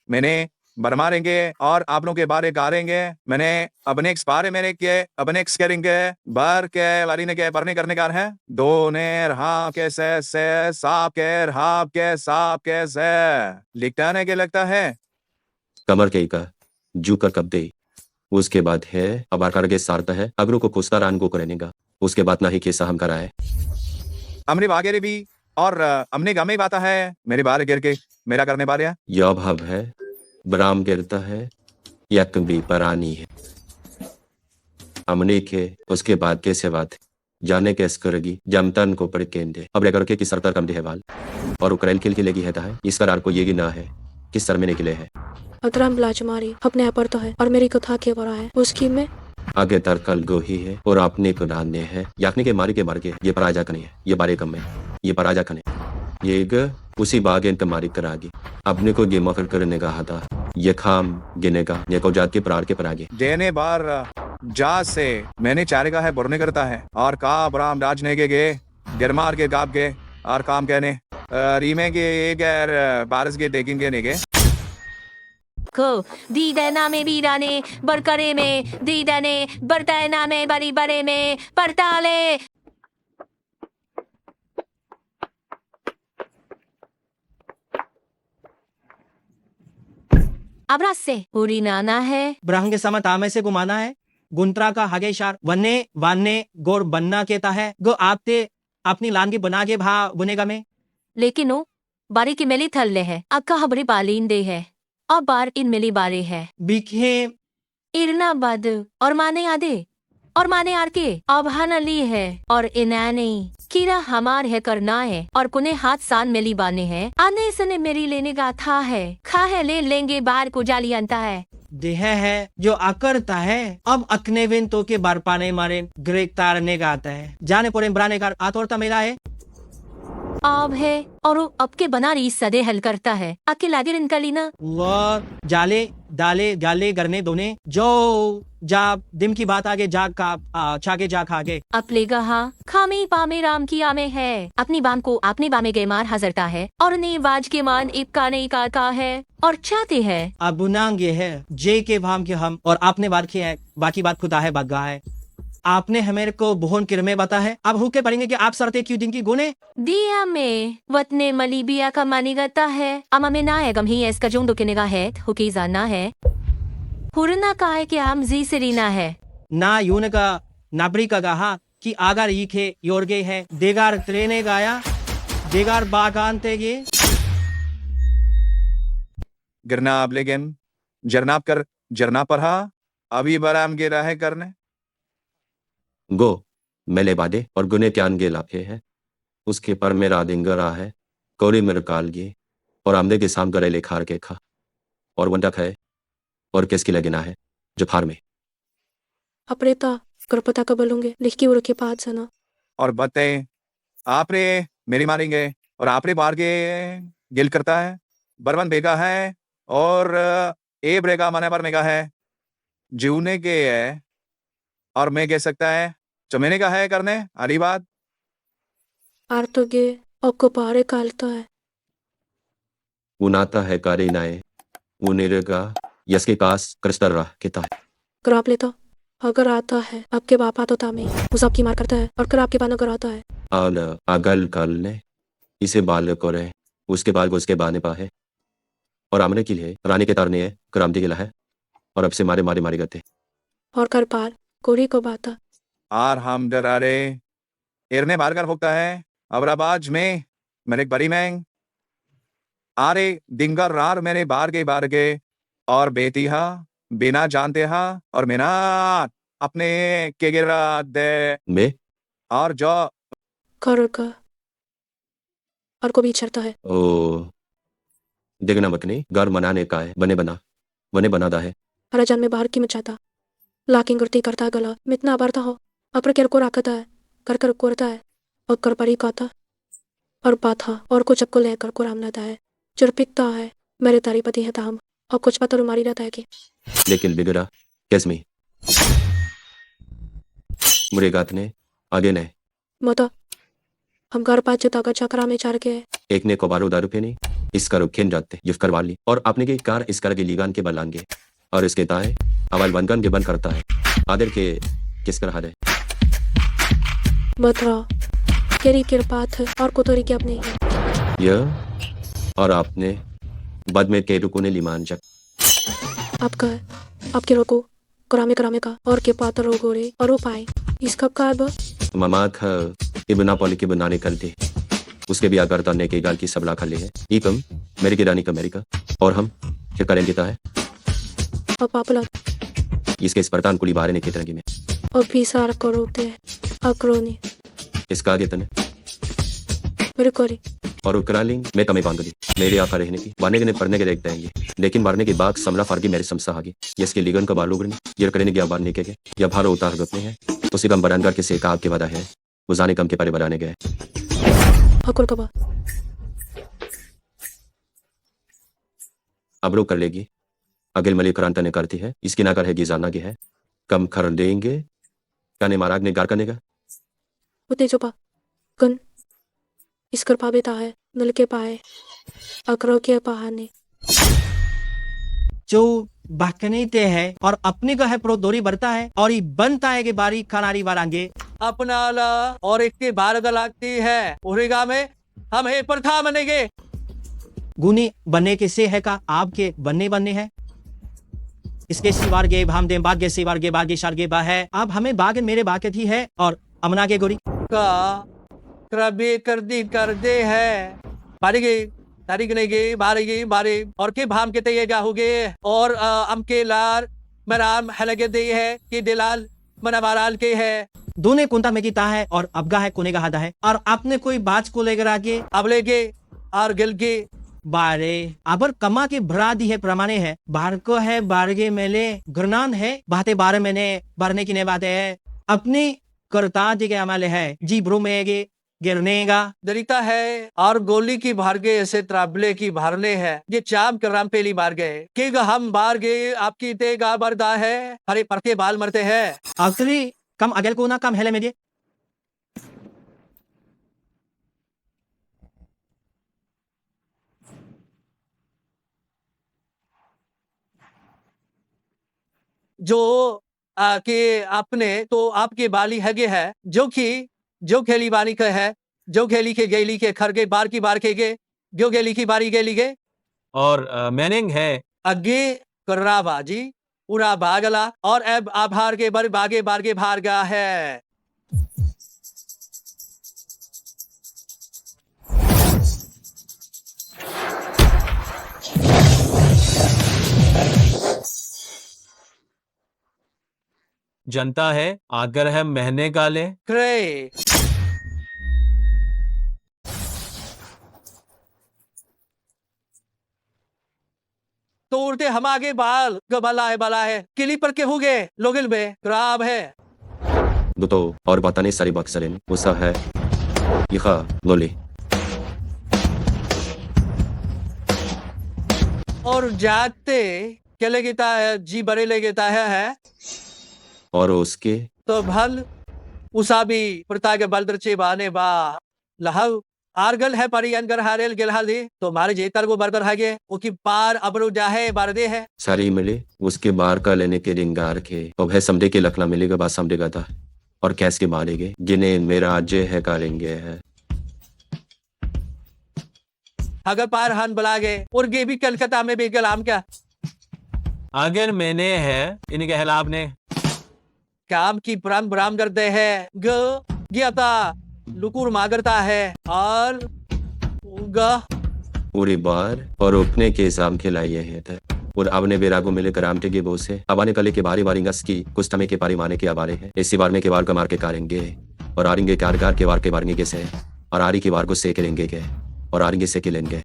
मैंने बरमारेंगे और आप लोगों के बारे गारेंगे मैंने अपने बारे मैंने के अपने करेंगे बार के वारी ने के पढ़ने करने का है दो ने रहा के से साप के रहा के साप के से लिखता ने के लगता है कमर के का जू कर कब दे उसके बाद है अब आकार के सारता है अगरू को कुस्ता रान को करेगा उसके बाद ना ही केसा हम कराए हमने बागेरे भी और हमने गामे बाता है मेरे बारे गिर के मेरा करने बारे यह भाव है ब्राम गिरता है यक भी परानी है हमने के उसके बाद कैसे बात जाने के स्करगी जमतन को पड़ केंदे अब लेकर के किस सरकार कम दे वाल और उकरेल खेल के लेगी है इस करार को ये भी ना है किस सर में निकले है अतरम ब्लाच मारी अपने आप पर तो है और मेरी कथा के बड़ा है उसकी में आगे तरकल गोही है और आपने को डालने है याकने के मार के ये पराजा कने है ये बारे कम है ये पराजा कने ये उसी बागे तुम्हारी करागी अपने को ये मफर करने का था ये खाम गिनेगा ये को जात के प्रार के परागे देने बार जा से मैंने चारे का है बुरने करता है और का बराम राजने के गे गिरमार के गाप के और काम कहने रीमे के एक बारिश के देखेंगे नहीं के को दी देना में बीराने बरकरे में दी देने बरतैना में बरी बरे में परताले अबराज से पूरी नाना है ब्रह्म के समय तामे से गुमाना है गुंत्रा का हगे शार वन्ने वान्ने गोर बनना केता है गो आपते अपनी लान की बना के भा बुनेगा में लेकिन वो बारी की मेली थल्ले है अक्का हबरी बालीन दे है और बार इन मिली बारे है बिखे इरना बद और माने आदे और माने आर के अब ली है और इनाने कीरा हमार है करना है और कुने हाथ सान मिली बाने है आने इसने मेरी लेने का था है खा है ले लेंगे बार को जाली अंता है देह है जो आकरता है अब अकने विन तो के बार पाने मारे गिरफ्तार ने गाता है जाने पोरे ब्राने का आतोरता मेरा है आब है और वो अब के बना रही सदे हल करता है आके लागे इनका लीना वह जाले डाले गाले करने दोने जो जा दिम की बात आगे जा का छागे जा खागे अपले गहा खामे पामे राम की आमे है अपनी बाम को आपने बामे गए मार हजरता है और ने बाज के मान इबका नहीं का है और चाहते हैं अब बुनांग ये है जे के भाम के हम और आपने बात की है बाकी बात खुदा है बग्गा है आपने हमें को बोहन किरमे बता है अब हुके पड़ेंगे कि आप सरते क्यों दिन की गुने दिया में वतने मलीबिया का मानी गता है अमा में ना है गम ही इसका जो दुके निगाह है हुकी जाना है हुरना का है कि हम जी सरीना है ना यून का नाबरी का गहा कि आगर ईखे योरगे है देगार ट्रेने गाया देगार बागान ते ये गिरना आप लेकिन जरनाब कर जरना पढ़ा अभी बराम गे रहे करने गो मेले बादे और गुने त्यान गे लाफे है उसके पर मेरा दिंगर रहा है कोरी मेरे काल गे और आमदे के साम करे ले खार के खा और वंडक है और किसकी लगना है जो फार में अप्रेता करपता का बोलूंगे लिख के उड़ के पास सना और बते आपरे मेरी मारेंगे और आपरे बार के गिल करता है बरवन बेगा है और ए ब्रेगा मने पर मेगा है जीवने के है और मैं कह सकता है चमेने का है करने आरी बात आर तो गे आपको पारे कालता है वो नाता है कारी नाए वो निरेगा यसके पास क्रिस्टल रहा किता है कराप लेता अगर आता है आपके बापा तो तामे उस आपकी मार करता है और कर आपके पान अगर आता है आल अगल कल ने इसे बाल करे उसके बाल को उसके बाने पा है और आमने के लिए रानी के तारने है करामती गिला है और अब से मारे मारे मारे गते और कर पार कोरी को बाता आर हम डरारे एरने बार कर होता है अबराबाज में मेरे बड़ी मैंग आरे दिंगर रार मेरे बार के और बेतिहा बिना जानते हा और मेना अपने के गिरा दे में और जो कर का और को भी छरता है ओ देखना बकनी घर मनाने का है बने बनादा है हरा जान में बाहर की मचाता लाकिंग गुर्ती करता है गला मितना आबारता हो अपर केर को राखता है कर कोरता है और कर परी कहता और पाथा और कुछ को लेकर को रामनाता है चुरपिकता है मेरे तारी पति है ताम और कुछ पता रुमारी रहता है कि लेकिन बिगड़ा कैसमी मुरे गात ने आगे ने मोता हम घर पाँच जता का चक्रा में चार के एक ने कोबारो दारू पे नहीं इसका रुखेन जाते युफ करवा ली और आपने के कार इस कर के लीगान के बलांगे और इसके ताए अवाल बनगन के बन करता है आदर के किस कर है बतरा केरी किरपात है और कोतरी के अपने ही यह और आपने बद में के रुको ने लिमान जक आपका है आपके रोको करामे का और के पात्र रोगोरे और उपाय इसका कारब ममाक इबना पॉली के बनाने करते उसके भी आकर तन्ने के गाल की सबला खा ले है ईकम मेरी की रानी का अमेरिका और हम क्या करेंगे ता है और पापला इसके इस परतान कुली बारे ने की तरह में और भी सारा करोते हैं अक्रोनी इसका आगे तने मेरे कोरी और उकरालिंग मैं तमें बांगली मेरे आका रहने की बाने के ने पढ़ने के देख देंगे लेकिन मारने के बाद समला फारगी मेरे समसा आगे इसके लीगन का बालू गरनी ये करने गया बार निके के या भारो उतार गपने हैं उसी कम बरानगर के सेका आपके वादा है वो जाने कम के परे बनाने गए हकुर कबा अबरो कर लेगी अगिल मलिक क्रांता ने करती है इसकी ना कर है जाना की है कम कर देंगे क्या ने माराग ने गार करने का उतने चुपा गन इसकर पाबेता है नल के पाए अकरो के पहाने जो बाकने ते है और अपने का है प्रोदोरी बढ़ता है और ये बनता है कि बारी खनारी बारांगे अपना ला और एक के बार लगती है उरेगा में हम हे प्रथा बनेंगे गुनी बनने के से है का आपके बनने हैं इसके सिवार गे भाम दे बागे सिवार गे बागे शार गे बा है अब हमें बाग मेरे बागे थी है और अमना के गोरी का क्रबे कर दे है बारीगे तारीख नहीं गे बारे और के भाम के तय जाओगे और अम के लार मराम हलगे दे है कि दिलाल मना बाराल के है दोने कुंता में ता है और अबगा है कोने का हादा है और आपने कोई बाज को लेकर आगे अब लेगे और गिल के बारे अबर कमा की भरा दी है प्रमाणे है बार को है बारगे मेले गुरनान है बाते बारे मैंने बारने की ने बातें है अपनी करता जी के अमाले है जी ब्रो में गिरनेगा दरिता है और गोली की भारगे ऐसे त्राबले की भारले है ये चाम कराम पेली बार गए कि हम बार गए आपकी तेगा बरदा है हरे परते बाल मरते हैं आखिरी कम अगल को ना कम हेले मेरे जो कि आपने तो आपके बाली हगे है जो खेली बानी का है जो खेली के गेली के खरगे बार की बार के गे जो गेली की बारी गेली गे और मैनिंग है अगे कर्रा बाजी उड़ा बागला और अब आभार के बर बागे बारगे भारगा है जनता है आगर है महीने गाले क्रे तोड़ते हम आगे बाल बला है किली पर के हुगे लोगिल में खराब है दुतो और बताने सारी बक्सरेन उसा है यखा लोली और जाते क्या लेगिता है जी बड़े लेगिता है और उसके तो भल उसा भी प्रता के बलदरचे बाने बा लहव आरगल है परी अनगर हारेल गिलहा दे तो मारे जेतर को बरबर हागे उकी पार अबरू जाहे बारदे है सारी मिले उसके बार का लेने के रिंगार के अब है समझे के लखला मिलेगा बात समझेगा था और कैस के मारेगे जिन्हें मेरा अजय है कारेंगे है अगर पार हान बुलागे और गे भी कलकत्ता में भी गलाम क्या अगर मैंने है इनके हिलाब ने काम की प्राण ब्राम करते हैं गता लुकुर मागरता है और पूरी बार और उपने के हिसाब खिलाइए है था और अब ने बेरा को मिले करामटे के बोस है अब आने कले के बारी बारी गस की कुछ समय के पारी माने के आवारे है इसी बार में के बार का मार के कारेंगे और आरेंगे कारगार के वार के बारने के से और आरी की वार को सेक लेंगे के और आरेंगे से के लेंगे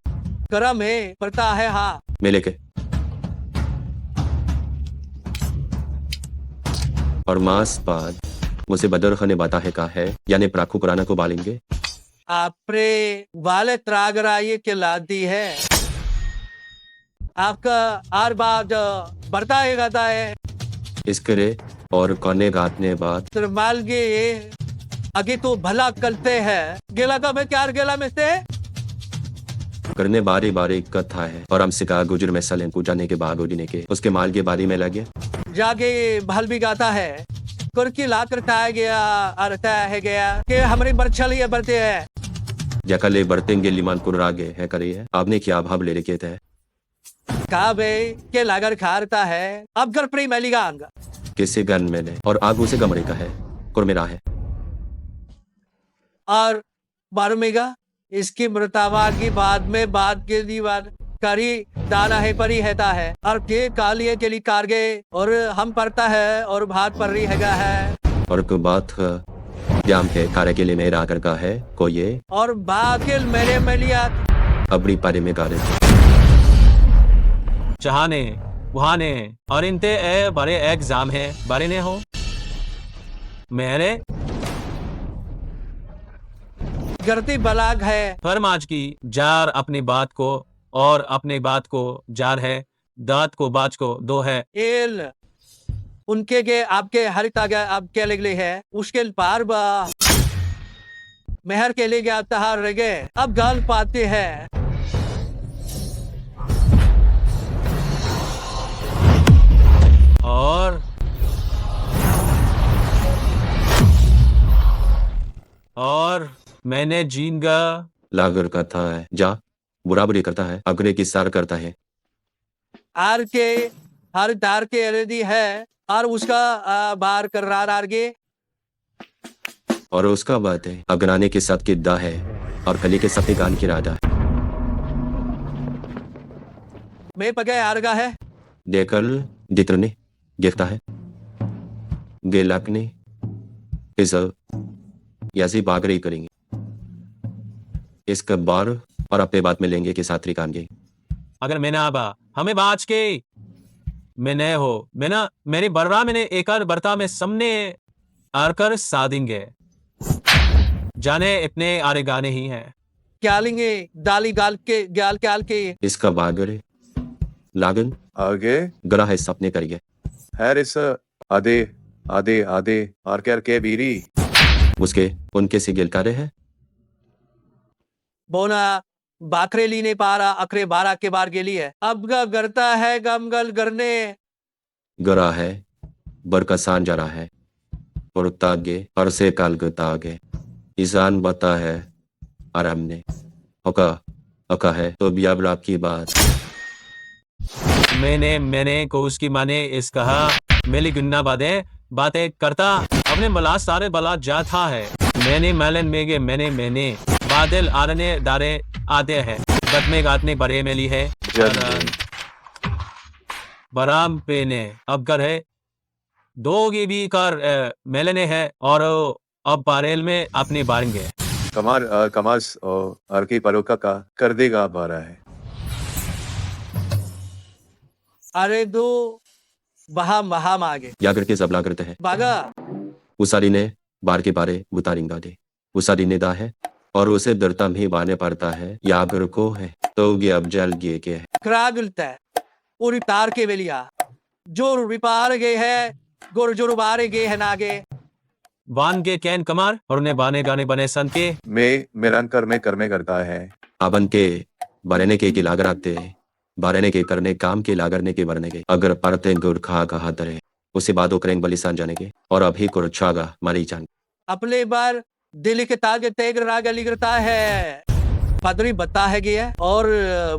करम है पड़ता है हाँ मिले के और मास बाद मुझे बदर खाने बाता है का है यानी प्राखु कुराना को बालेंगे आपरे वाले त्रागरा ये के लादी है आपका आर बाज बढ़ता है गाता है इसके और कोने गातने बाद तरमाल गे आगे तो भला करते हैं गेला का मैं क्या गेला में से करने बारी बारी कथा है और हम सिका गुजर में सलें को जाने के बाद उड़ने के उसके माल के बारी में लगे जाके भल भी गाता है कुर्की ला करता है गया अरता है गया कि हमारी बरछल ये बढ़ते हैं जकले बरतेंगे लिमान कुरागे है करिए आपने क्या भाव ले रखे थे कहा बे के लागर खारता है अब घर प्री मैलीगा आंगा किसी गन में ने और आगू से गमरे का है कुरमेरा है और बारमेगा इसकी मृतावा की बाद में बाद के दीवार करी दाना है परी हैता है और के कालिए के लिए कारगे और हम पड़ता है और भात पर रही हैगा है और को बात जाम के कार्य के लिए मेरा आकर का है को ये और बाकिल मेरे मेलिया अपनी पारे में गारे चाहने वहाने और इनते ए बड़े एग्जाम है बड़े ने हो मेरे गरती बलाग है फरमाज की जार अपनी बात को और अपनी बात को जार है दांत को बाज को दो है एल उनके के आपके हर तागा आपके लगले है उसके पार बा मेहर के लिए गया तहार रगे अब गाल पाते हैं और मैंने जीनगा लागर करता है जा बुराबरी करता है अगरे की सार करता है आर के हर दार के एलडी है और उसका बार कर रहा आरगे और उसका बात है अगराने के साथ किद्दा है और कली के साथ गान की राधा है मैं पगे आरगा है देखल दित्रने गिरता है गेलाकने इस यासी बागरी करेंगे इसका बार और अपने बात में लेंगे कि साथरी कामगे अगर मैं ना बा हमें बाज के मैं न हो मैं ना मेरी बर्रा मैंने एक और बर्ता में सामने आकर साधेंगे जाने इतने आरे गाने ही हैं क्या लेंगे दाली गाल के गाल के आल के इसका बागरे लागन आगे गला है सपने करिए हैरिस आधे आधे आधे और के बीरी उसके उनके से गिलकारे हैं बोना बाकरे लीने पारा अकरे बारा के बार गेली है अब गरता है गमगल गरने गरा है बरका सान जरा है और तागे और से काल तागे ईशान बता है आराम ने ओका ओका है तो बियाब आपकी बात मैंने को उसकी माने इस कहा मेली गुन्ना बातें करता अपने मला सारे बला जाता है मैंने मैलन मैंने बादल आरने दारे आते हैं गत में गातने बड़े मेली है बराम पे ने अब कर है दो की भी कर मेलने है और अब बारेल में अपने बारेंगे कमार कमास और की परोका का कर देगा बारा है अरे दो बहा आगे या करके सबला करते हैं बागा उसारी ने बार के बारे उतारिंगा दे उसारी ने दा है और उसे डरता भी बाने पड़ता है या अगर को है तो ये अब जल गे के है क्रागलता है पूरी तार के वेलिया जोर विपार गे है गोर जोर बारे गे है नागे बान के कैन कमार और उन्हें बाने गाने बने सन के मैं मेरन कर में कर्मे करता है अबन के बरने के लागर आते बारने के करने काम के लागरने के बरने के अगर परते गुर खा कहा दरे उसे बादो करेंग बलिसान जाने के और अभी को छागा मारी जान अपने बार दिल के तागे तेग राग लिगरता है पदरी बता है गया और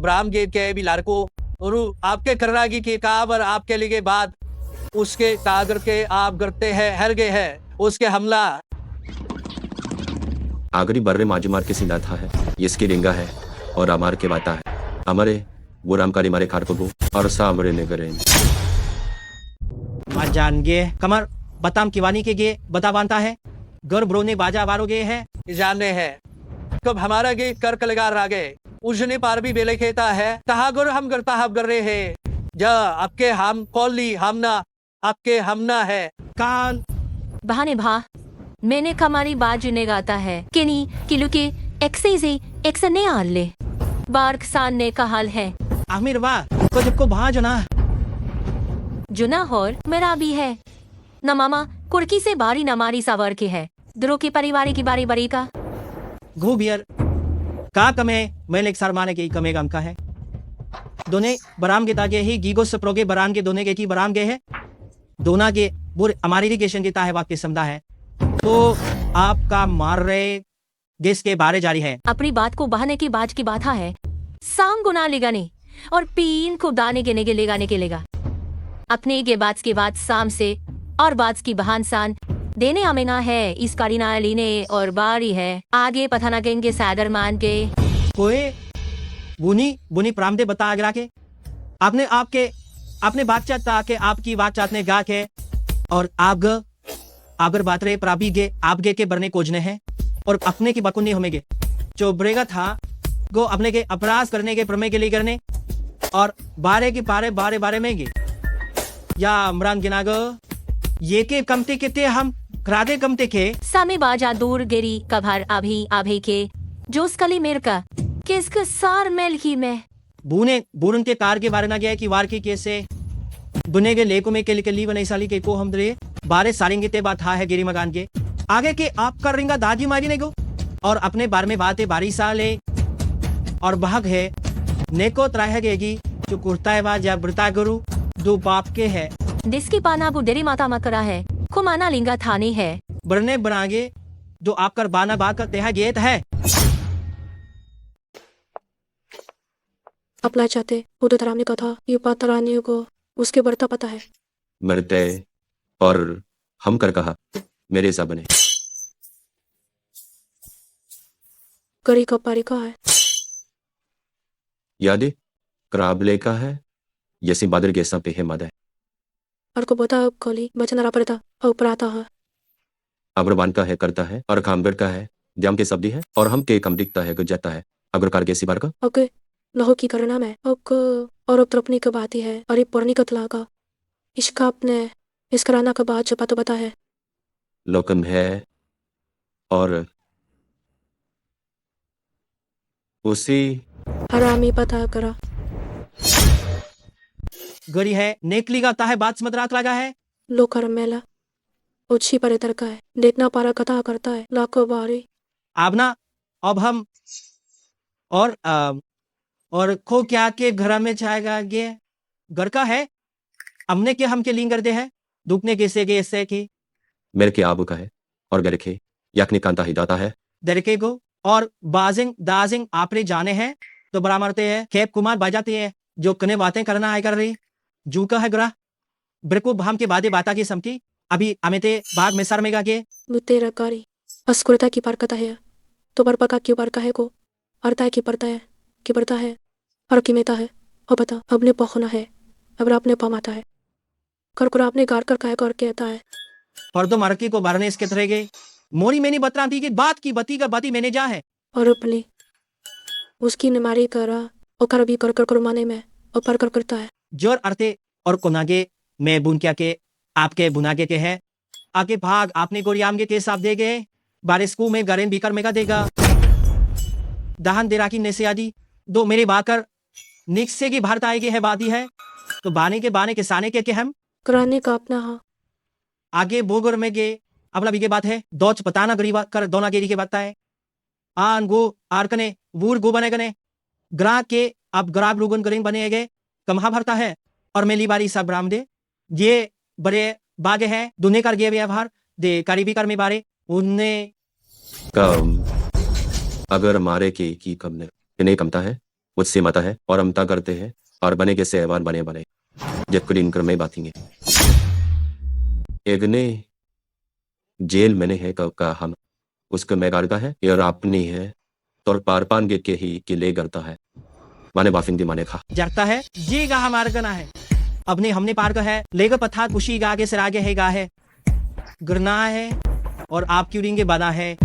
ब्राह्म गेट के भी लारको और आपके करनागी के काबर आपके लिए बाद उसके तागर के आप करते हैं हर गए है उसके हमला आगरी बर्रे माजी मार के सीधा था है इसकी रिंगा है और अमार के बाता है हमारे वो रामकारी मारे खार को और सामरे ने करे मत जान गे कमर बताम किवानी के गे बता बांधता है गर ब्रो ने बाजा वारो गे है जानने हैं कब हमारा गे कर कलगार रागे उजने पार भी बेले खेता है तहा गुर हम करता हब कर रहे हैं जा आपके हम कौली हमना आपके हमना है काल बहाने भा मैंने कमारी बात जुने गाता है किनी किलु के एक्से ने आल ले बार्क सान ने का हाल है आमिर वाह को जब को भा जना जुना होर मेरा भी है न मामा कुर्की से बारी न मारी सावर के है द्रो की परिवारी की बारी बरी का घू बियर का कमे मैंने एक सरमाने के कमे गम का है दोने बराम के तागे ही गीगो सप्रोगे बराम के दोने के की बराम के है दोना के बुर हमारी इरिगेशन के ताहे वाक्य समझा है तो आपका मार रहे गेस के बारे जारी है अपनी बात को बहाने की बाज की बात है सांग गुना लेगाने और पीन को दाने के नेगे लेगाने के लेगा अपने के बाद शाम से और बात की बहान सान देने आमेगा है इस कारीना लीने और बारी है आगे पथाना कहेंगे सादर मान के कोई बुनी बुनी प्रामदे बता आगरा के आपने आपने बात चाहता के आपकी बात चाहते गा के और आप अगर बात रहे प्राबी गे आप गे के बरने कोजने हैं और अपने की बकुनी होमेगे जो ब्रेगा था गो अपने के अपराध करने के प्रमेय के लिए करने और बारे की बारे में गे या इमरान गिनागो ये के कमते के ते हम क्रादे कमते के सामे बाजा दूर गिरी कभार आभी के जोस कली मेर का किसक सार मेल की में बुन के कार के बारे ना गया कि वार की कैसे बुने के लेको में के ली बने साली के को हम दरे बारे सारेंगे ते बात है गिरी मकान के आगे के आप कर रेंगा दादी मारी ने को और अपने बारे में बातें बारी साल है और भाग है नेको त्राहेगी जो कुर्ता है बाज या बृता गुरु दो बाप के है जिसकी पाना बुडेरी माता मकरा है खुमाना लिंगा थानी है बरने बनागे जो आपकर बाना बात का तेहा गेत है अपना चाहते उदय राम ने कथा ये बात रानी को उसके बढ़ता पता है मरते और हम कर कहा मेरे सब बने करी का पारी का है यादे कराबले का है यसी बादल के सब पे है मद है और को बता कोली बचन रा पड़ता और पराता है अब्रबान का है करता है और खामगढ़ का है द्याम के शब्दी है और हम के कम दिखता है गुजरता है अगर कार कैसी बार का Oke, loho ki karena मैं ओके और अब तरपनी की बात ही है और ये पुरानी कतला का इसका आपने इस कराना का बात जो पता है लोकम है और उसी हरामी पता करा गरी है नेकली गाता है बात समझ रात लगा है लो कर मेला उच्छी परे तरका है देखना पारा कथा करता है लाखों बारी अब ना अब हम और खो क्या के घर में जाएगा ये घर का है हमने के हम के लिंग कर दे है दुखने कैसे गे इससे की मेरे के आबू का है और गरे के यकनी कांता ही दाता है दरके को और बाजिंग दाजिंग आपने जाने हैं तो बड़ा मरते हैं खेप कुमार बजाते हैं जो कने बातें करना आए कर रही जू का है ग्रह बिरकु भाम के बादे बाता की समकी अभी अमिते बाग में सर में गा के तेरा कारी अस्कुरता की पार कथा है तो पर पका क्यों पार का है को अर्ता है की पड़ता है कि पड़ता है और किमेता है और बता अपने पखना है अब अपने पमाता है करकुरा अपने गार कर कहे कर कहता है पर तो मरकी को भरने इसके तरह गए मोरी मैंने बतरा थी कि बात की बती का बती मैंने जा है और अपनी उसकी निमारी करा और कर भी कर माने में और पर कर करता है जोर अर्थे और कोनागे मैं बुन क्या के आपके बुनागे के है आगे भाग आपने गोरियाम के साथ दे गए बारिस्कू में गरेन बीकर में का देगा दहन देरा की नेसे आदि दो मेरे बाकर निक्से की भारत आएगी है बादी है तो बाने के साने के हम कराने का अपना हाँ आगे बोगर में गे अपना भी के बात है दोच बताना गरीब कर दोना गेरी के बात है आन गो आरकने वूर गो बने गने ग्राह के अब ग्राब रुगन करें बने गए कमहा भरता है और मेली बारी सब राम दे ये बड़े बागे हैं दुने कर गए व्यवहार दे करीबी कर में बारे उनने कम अगर मारे की कम ने नहीं कमता है मुझसे मता है और अमता करते हैं और बने के सेवान बने जब कुछ इनकर में बातेंगे एगने जेल मैंने है का हम उसका मैं गाड़ता है और अपनी है तो पारपान के ही कि ले करता है माने बाफिंदी माने खा जरता है ये गा हमारा गना है अपने हमने पार का है लेकर पथा कुशी गा के सिरागे है गा है गिरना है और आप क्यों रिंगे बना है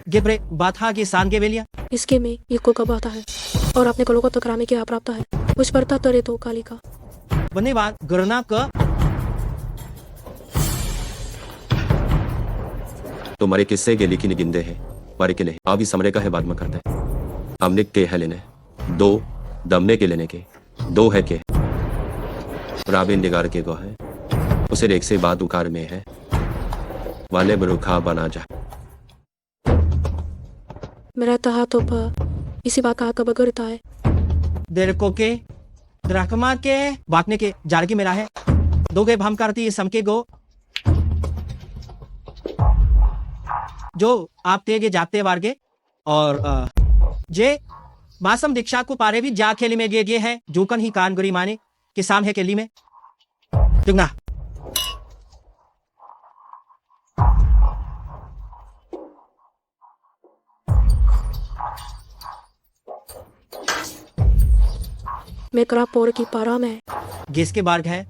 गिब्रे बाथा के सान के बेलिया इसके में ये को कब आता है और अपने कलो को तकरामे के आप है उस पर तरे तो काली का बने बात गिरना का तुम्हारे किस्से के लिखी गिंदे हैं मारे के नहीं अभी समरे का है बाद में करते हैं हमने के है लेने दो दमने के लेने के दो है के राबिन निगार के गो है उसे एक से बात उकार में है वाले बरुखा बना जा मेरा तहा तो इसी बात का बगरता है देर को के द्राकमा के बातने के जारगी मेरा है दो गए भाम करती समके गो जो आप तेगे जाते वारगे और जे मासम दीक्षा को पारे भी जा खेली में गे है जोकन ही कान गरी माने कि साम है केली में दुगना मैं करा पोर की पारा में गेस के बार्ग है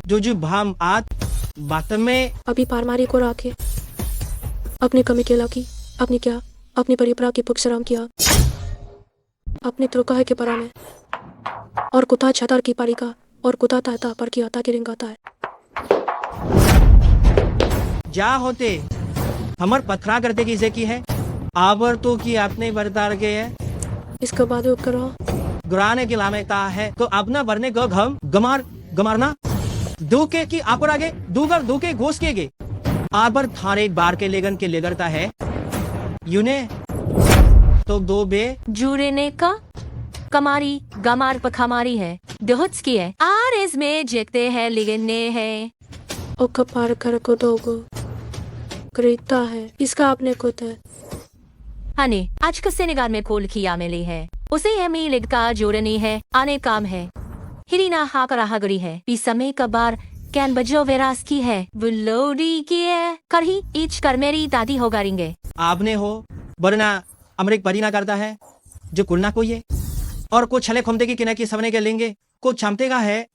जो भाम आत बात में अभी पारमारी को राखे अपनी कमी केला की अपनी क्या अपनी परिपरा की पुक्षराम किया अपने त्रुका है के परा में और कुता छतर की पारी का और कुता ताता पर की आता की रिंगाता है जा होते हमर पथरा करते की से की है आवर तो की आपने बरतार के है इसके बाद करो गुराने की लामेता है तो अपना भरने को घम गमारना दूके की आपर आगे दूगर दूके घोष के गे आबर थारे बार के लेगन के लेगरता है यूने तो दो बे जूरे ने का कमारी गमार पखामारी है दोहत्स की है आर इसमें जेकते हैं लिगने है ओ कपार कर को दोगो करीता है इसका आपने कुत है हने आज कस्से निगार में खोल किया मिली है उसे हमें लिगका जोड़नी है आने काम है हिरीना हा करा गरी है पी समय का बार कैन बजो वेरास की है बुलोडी की है कर ही ईच कर मेरी दादी हो गारेंगे आपने हो वरना अमरिक बरीना करता है जो कुलना कोई है और को छले खुमते की किना की सवने के लेंगे को छमते का है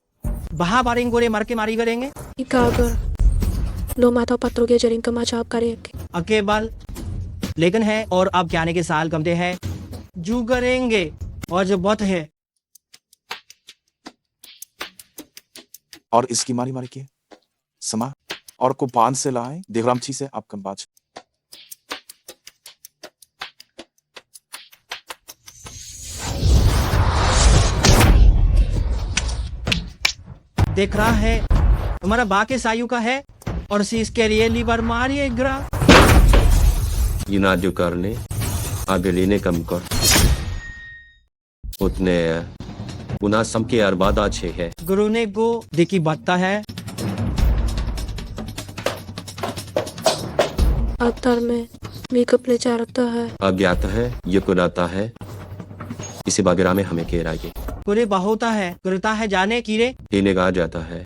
बहा बारेंगे गोरे मर के मारी करेंगे इकागर लो माता पत्रों के जरिंग कमा चाप करे अके बाल लेकिन है और अब क्या आने के साल गमते हैं जू करेंगे और जो बहुत है और इसकी मारी मारी की समा और को 5 से लाए देवराम छी से आप कम 5 देख रहा है हमारा बाके सायु का है और सी इसके लिए लीवर मारिए ग्रा युनाजो करने आगे लेने कम कर उतने उना सम के अरबाद अच्छे है गुरु ने को देखी बत्ता है अवतार में मेकअप ले जा रखता है अज्ञात है ये कुराता है इसी बागेरा में हमें केर आगे कुरे बहुता है करता है जाने कीरे टीने कहा जाता है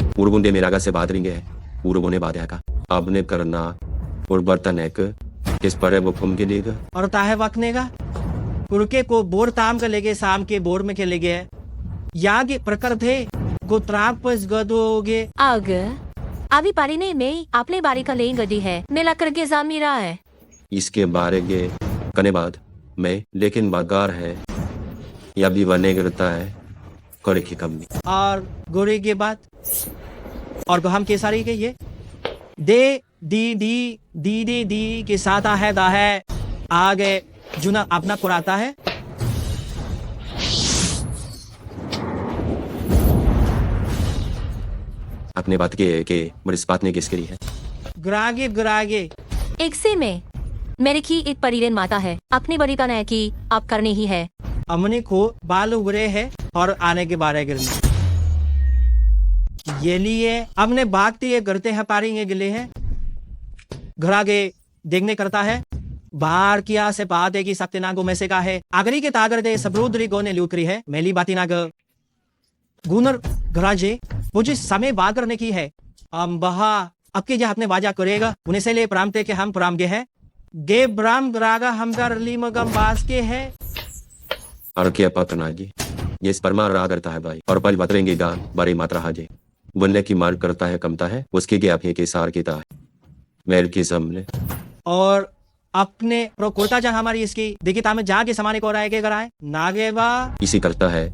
पूर्वुंडे मेरागा से बात रिंगे है पूर्वों बात का आपने करना और बर्तन है किस पर है वो फुम के लेगा और ताहे वकनेगा कुरके को बोर ताम का लेगे शाम के बोर में खेले गए यागे प्रकर थे को त्राप पस गदोगे आग अभी पारी ने में आपने बारी का ले गदी है मेला करके जामी रहा है इसके बारे के कने बाद मैं लेकिन बागार है या भी बने गिरता है करे की कमी और गोरे के बाद और हम के सारी के ये दे दी दी दी दी दी के साथ है दा है आगे जुना अपना कुराता है अपने बात के मुझे इस बात ने किसके लिए है ग्रागे ग्रागे एक से में मेरे की एक परिरेन माता है अपनी बड़ी का नया की आप करनी ही है अमने को बाल उगरे है और आने के बारे गिरने ये लिए हमने भागते ये करते हैं पारेंगे गिले हैं घर आगे देखने करता है बाहर किया से बात है कि सत्यनागो में से का है आगरी के तागर दे सबरूदरी गो ने लूकरी है मेली बाती नाग गुनर घराजे मुझे समय बात करने की है हम बहा अब के जो अपने वाजा करेगा उन्हें से ले प्राम ते के हम प्राम गे है गे ब्राम रागा हम कर ली मगम बास के है और क्या पकना जी ये स्पर्मा रहा करता है भाई और पल बतरेंगे गान बड़ी मात्रा हाजे बुनने की मार करता है कमता है उसकी के आप के सार की है मेल की समले और अपने कुर्ता जहां हमारी इसकी देखिए तामे जाके समाने को राय के कराए नागेवा इसी करता है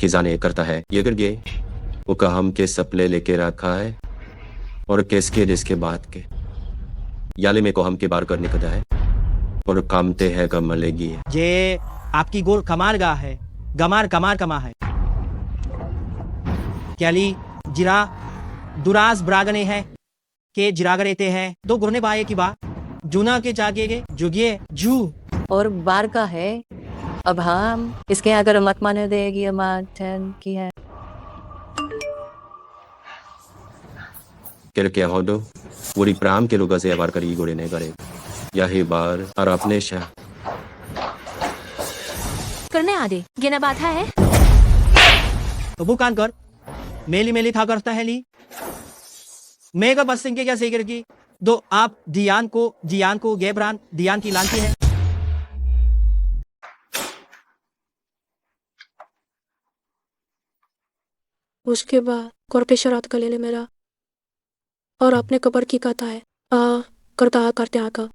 कि जाने करता है ये कर गए वो का हम के सपले लेके रखा है और किसके जिसके बात के याले में को हम के बार करने का है और कामते है कमलेगी है जे आपकी गोर कमाल गा है गमार कमार कमा है क्याली जिरा दुराज ब्रागने है के जिराग रहते हैं दो गुरने बाए की बात जूना के जागे गे जुगिए जू और बार का है अब हम इसके अगर मत माने देगी अमाटन की है कर क्या हो दो पूरी प्राम के लोगों से अबार करी गोड़े नहीं करे यही बार और अपने शाह करने आदे गिना बात है तो वो कान कर मेली मेली था करता है ली मेगा बस सिंह के क्या सीकर की दो आप जियान को गेबरान दियान की लानती है उसके बाद कॉर्पेशन रात का ले ले मेरा और अपने कबर की कहता है करता करते आका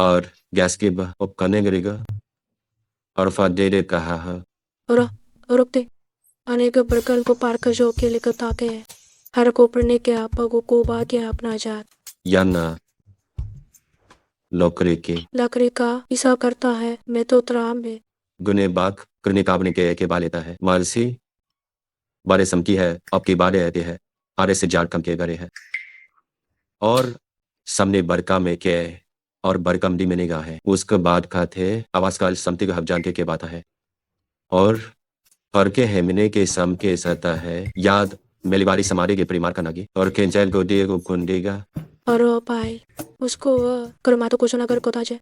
और गैस के उपकरने करेगा और फादे ने कहा है और रुक दे आने के बरकल को पार कर जो के लेकर ताके है हर को पढ़ने के आप को बा के अपना जात या ना लौकरे के लकड़ी का ऐसा करता है मैं तो त्राम में गुने बाग करने काबने के बा लेता है मारसी बारे समकी है आपकी बारे रहते हैं आरे से जाट कम के करे है और सामने बरका में के और बरकम दी में निगाह है उसके बाद का थे आवाज काल समती का हक जान के बात है और फरके है मिने के सम के सता है याद मेली बारी समारे के परिमार का नगी और केंचल को दिए को कुंडेगा और भाई उसको कर मा तो कुछ ना कर को ताजे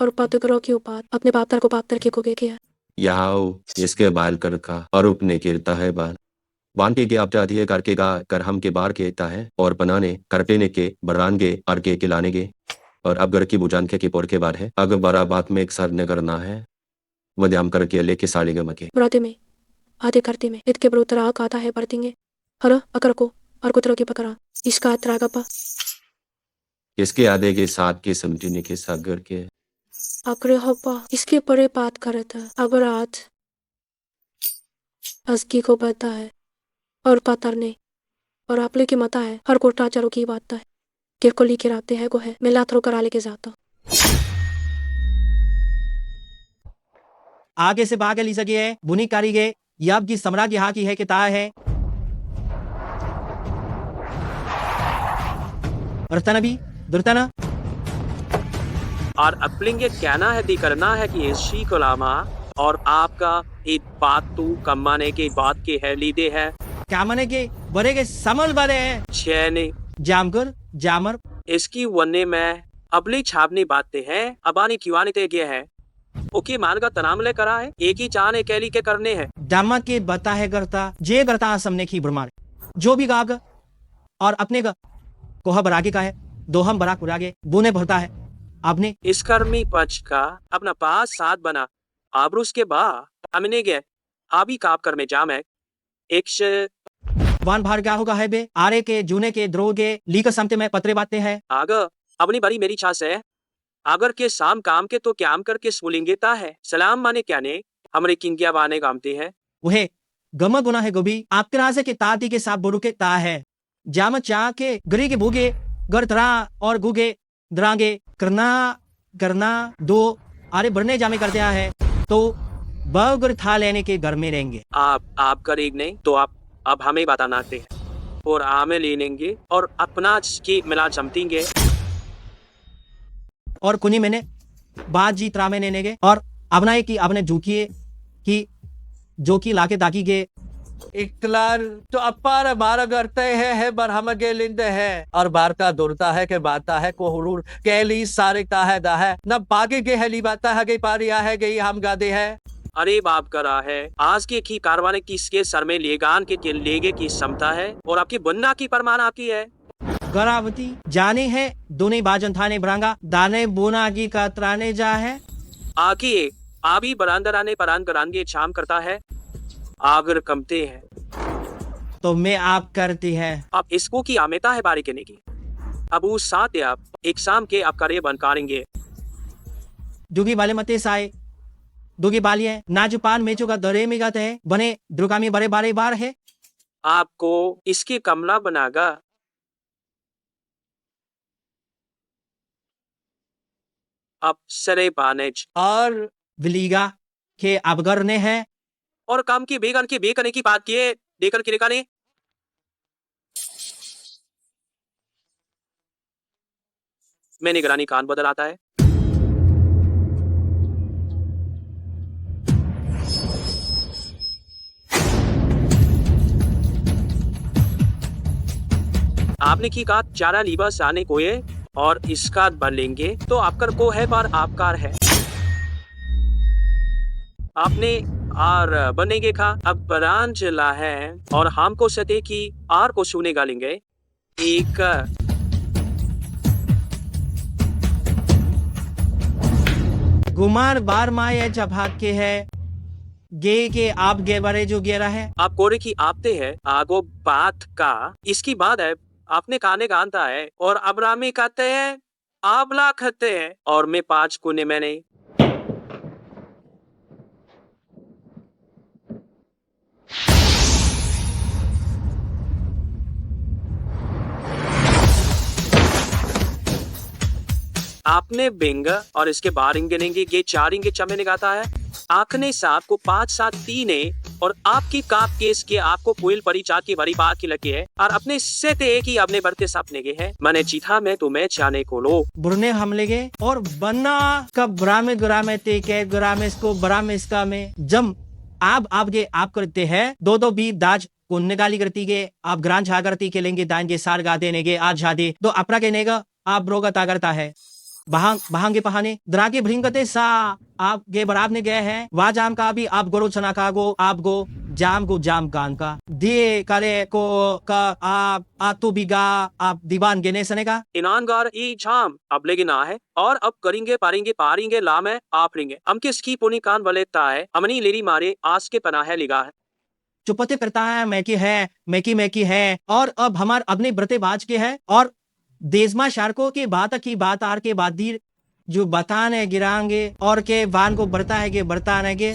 और पत करो क्यों बात अपने बाप को बाप के को किया यहाँ इसके बाल कर का और उपने गिरता है बाल वानके के आप चाहती है करके गा कर हम के बार केता है और बनाने करपेने के बरान के और के लाने के और अब घर की बुझान के पोर के बार है अगर बड़ा बात में एक सर न करना है वो ध्यान करके लेके साड़ी गम के बराते में आधे करते में इतके बरोतरा आता है बरतेंगे हर अकर को और कुतरो के पकड़ा इसका अतरा गपा इसके आधे के साथ के समझने के सागर के अकरे हब्बा इसके परे बात करे था अगर आज अस्की को पता है और पतर नहीं और आपले की मता है हर कोटा चारों की बात है के को लिखे आते हैं को है मैं लाथरो करा लेके जाता आगे से भाग ली सके है बुनी कारीगे यब की सम्राज्य यहाँ की है कि ता है रतन अभी दुर्तना और अपलिंग ये कहना है दी करना है कि इसी कोलामा और आपका एक बात तू कमाने की बात की है लीदे है क्या मने के बड़े के समल बड़े हैं छेने जामकर जामर इसकी वन्ने में अपनी छापनी बातें हैं अबानी क्युआनी ते गए है ओके मान का तनामले करा है एक ही चाहने कैली के करने हैं दामा के बता है करता जे करता समने की ब्रह्मांड जो भी गाग और अपने का कोहा बरागे का है दोहम बराक उरागे बुने भरता है आपने इस कर्मी पक्ष का अपना पास साथ बना आबरूस के बा हमने गए आबी काप कर में जाम है एक वान भार क्या होगा है बे आरे के जूने के द्रोह के लीक समते में पत्रे बातें हैं आग अपनी बड़ी मेरी छास है अगर के शाम काम के तो क्याम करके स्मूलिंगेता है सलाम माने क्या ने हमरे किंगिया बाने गामते हैं वहे गम गुना है गोभी आपके राजे के ताती के साथ बोरू के ता है जाम चा के गरी के भूगे गर तरा और गुगे द्रांगे करना करना दो आरे बढ़ने जामे करते है तो बगर था लेने के घर में रहेंगे आप करेग नहीं तो आप अब हमें बताना हैं और आमे ले लेंगे और अपना की मिला जमतेंगे और कुनी मैंने बात जी त्रामे लेने के और अपना है कि आपने झूठिए कि जो की लाके ताकी के इख्तलार तो अपार बार करते है बर हम के लिंद है और बारता दुरता है के बाता है को हुरूर कैली सारिता है दा है न बाकी के है ली बाता है गई पारिया है गई हम गादे है अरे बाप करा है आज के की कारवाने किसके सर में लेगान के लेगे की क्षमता है और आपकी बुन्ना की परमान आपकी है गरावती जाने है दोनों बाजन थाने ब्रांगा दाने बोना की कतराने जा है आकी आबी बरांदराने परान करानगे शाम करता है आगर कमते हैं तो मैं आप करती है अब इसको की आमेता है बारी कहने की अब उस साथ आप एक शाम के आप करे बनकारेंगे दुगी वाले मते साए दुगी बालिए नाजुपान मेचो का दरे में गाते हैं बने दुर्गामी बड़े बारे बार है आपको इसके कमला बनागा अब सरे पानेज और विलीगा के अवगर ने है और काम की बेगन की बेकने की बात किए देकर के लेका ने मैं निगरानी कान बदल आता है आपने की कहा चारा लीबस आने को ये और इसका बन लेंगे तो आपकर को है बार आपकार है आपने आर बनेंगे खा अब बरान चला है और हमको सते की आर को सुने गालेंगे एक गुमार बार माए जब भाग के है गे के आप गे बारे जो गेरा है आप कोरे की आपते है आगो बात का इसकी बात है आपने काने गानता है और अबरामी कहते हैं आबला खते हैं और मैं 5 कोने मैंने आपने बिंग और इसके बार इंगेंगे ये 4 इंगे चमे निगाता है आखने साहब को 5-7 तीने और आपकी काप केस के आपको पुल पड़ी चार की बड़ी बात की लगी है और अपने से ते की अपने बढ़ते सपने के है मैंने चीथा में तुम्हें चाने को लो बुरने हमले के और बन्ना का ब्रामे ग्रामे ते के ग्रामे इसको ब्रामे इसका में जम आप गे आप करते हैं दो भी दाज को निकाली करती के आप ग्रां झा करती के लेंगे दान के सार गा देने के आज झादे तो अपना के नेगा आप ब्रोगा तागरता है बहांगे पहाने द्रागे भृंगते सा आप गे बराब ने गए हैं वा जाम का भी आप गोरो चना का गो आप गो जाम गान का दिए करे को का आप तो बिगा आप दीवान गेने सने का इनानगार ई झाम अब लेकिन ना है और अब करेंगे पारेंगे लाम है आप रेंगे हम किसकी पुनी कान वलेता है हमनी लेरी मारे आस के पना है लिगा है चुपते करता है मैकी है और अब हमार अपने ब्रते बाज के है और देशमा शारकों की बात आर के बाद जो बताने गिरांगे और के वान को बढ़ता है कि बढ़ताने के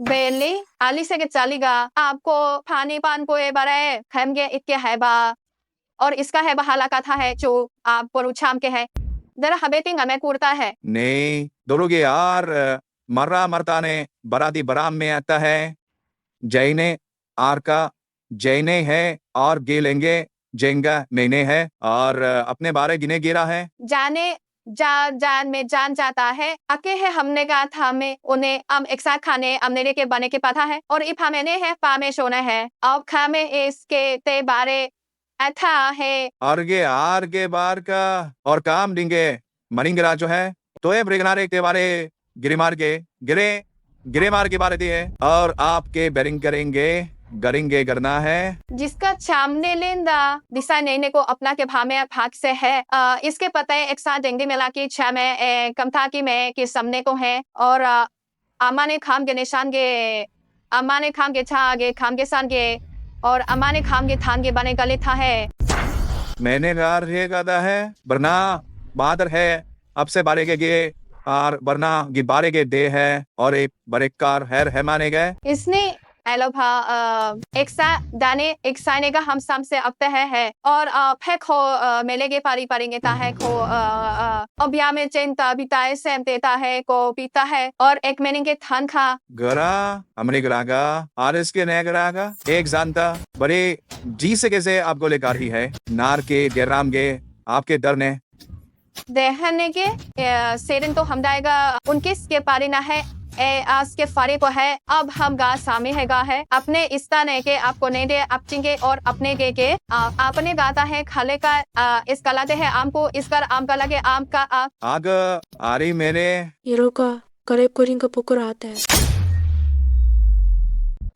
Beli, ali से चलेगा आपको पानी पान को बारे खेमगे इतके है बा और इसका है बहाला कथा है जो आप परुछाम के है दरा हबेटिंग हमें कुर्ता है नहीं दोनोगे यार मर्रा मरता ने बराती बराम में आता है जैने आर का जैने है और गेलेंगे जेंगा मैंने है और अपने बारे गिने गिरा है जाने जान में जान जाता है अके है हमने कहा था हमें उन्हें एक साथ खाने हमने के बने के पता है और इफ हमें है पामे सोना है अब खामे इसके ते बारे अच्छा है आर के बार का और काम देंगे मरिंगरा जो है तो ये ब्रिगनारे के बारे गिरे मार के बारे दिए और आपके बेरिंग करेंगे करना है जिसका सामने लेंदा दिशा नेने को अपना के भाग से है इसके पता है एक साथ डेंगे मिला की छा में कमथा की में के सामने को है और अमाने खाम के निशान के अमाने खाम के छा आगे खाम के सान के और अमाने खाम के थान के बने गले था है मैंने गार ये कहा है वरना बहादुर है अब से बारे के गे और वरना गी बारे के दे है और एक बड़े कार है माने गए इसने एलोभा एक सा दाने एक साइने का हम साम से अब है और फेक हो मेलेगे पारी पारेंगे ता है को अभिया में चिंता बिताए सेम देता है को पीता है और एक महीने के थान खा गरा हमने गरागा और इसके नया गरागा एक जानता बड़े जी से कैसे आपको लेकर ही है नार के गेराम गे आपके डर ने देहने के सेरन तो हम दाएगा उनके के पारी ना है आज के फारे को है अब हम गा सामे है गा है अपने इस्ता ने के आपको नहीं दे आप चिंगे और अपने के आपने गाता है खाले का इस कलाते है आम को इस कर आम का लगे आम का आग आरी मेरे ये का करेब को रिंग का पुकुर आता है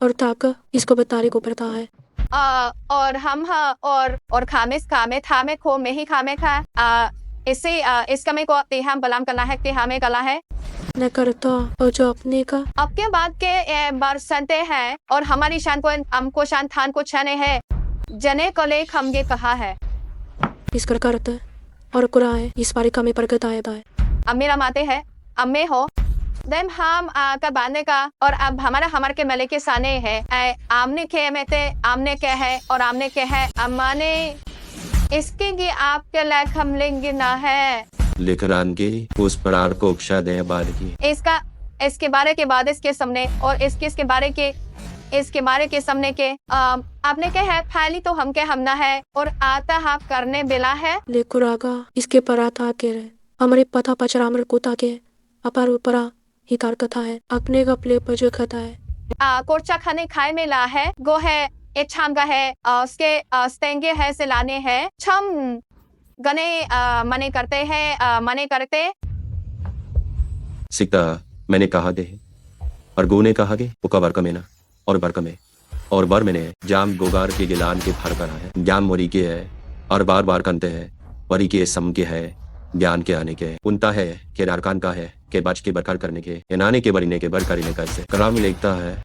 और ताका इसको बतारे को पड़ता है और हम और खामे थामे खो में ही खामे खा इससे इसका में को तेहाम बलाम कला है तेहामे कला है न करता और जो अपने का आपके बाद के बरसते हैं और हमारी शान को हमको शान थान को छने है जने कले खमगे कहा है इस कर करता है और कुरा है इस बारी कमी पर गता है मेरा माते है अम्मे हो देम हम का बांधने का और अब हमारे के मले के साने है आमने के में ते आमने के है और आमने के है अम्मा ने इसके लिए आपके लायक हम लेंगे ना है लेकर आनगे उस प्रार को उकसा दे बाद की इसके बारे के बाद इसके सामने और इसके बारे के इसके बारे के सामने के आपने क्या है फैली तो हम के हमना है और आता आप करने बिला है लेकुर आगा इसके पराता के रहे हमारे पता पचरामर कोता के अपार ऊपरा ही कार कथा है अपने का प्ले पर जो कथा है कोर्चा खाने खाए में ला है गो है एक छाम का है उसके स्टेंगे है से लाने है छम गने मने करते सिकता मैंने कहा दे और गुने कहा गे उका वर्क में ना और वर्क में और बर मैंने जाम गोगार के गिलान के फर करा है जाम मोरी के है और बार बार करते हैं वरी के सम के है ज्ञान के आने के उनता है के नारकान का है के बच के बरकार करने के या नाने के बरीने के बर करीने का से कराम लिखता है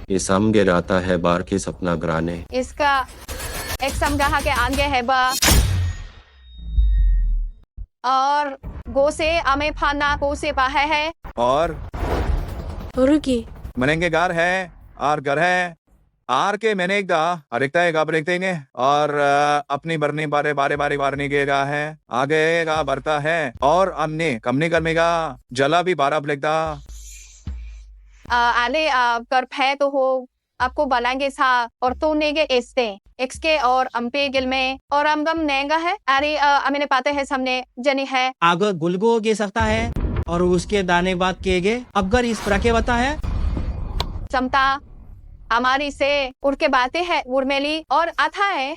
ये सम गे रहता है बार के सपना ग्राने इसका एक समझा के आगे है बा और गो से अमे फाना को से बाहे है और की मनेंगे गार है और घर है आर के मैंने एक दा अरेकता है गाबर देंगे और अपनी बरनी बारे बारने के गा है आगे गा बरता है और हमने कमने करमेगा जला भी बारह लेगदा आले कर फे तो हो आपको बुलाएंगे सा और तो नेगे एस्ते एक्स के और अम्पे गिल में और अमगम नेगा है अरे अमेने पाते हैं सामने जनी है आगे गुलगो गे सकता है और उसके दाने बाद के गे अब गर इस तरह के बता है समता हमारी से उड़ के बातें है उर्मेली और आता है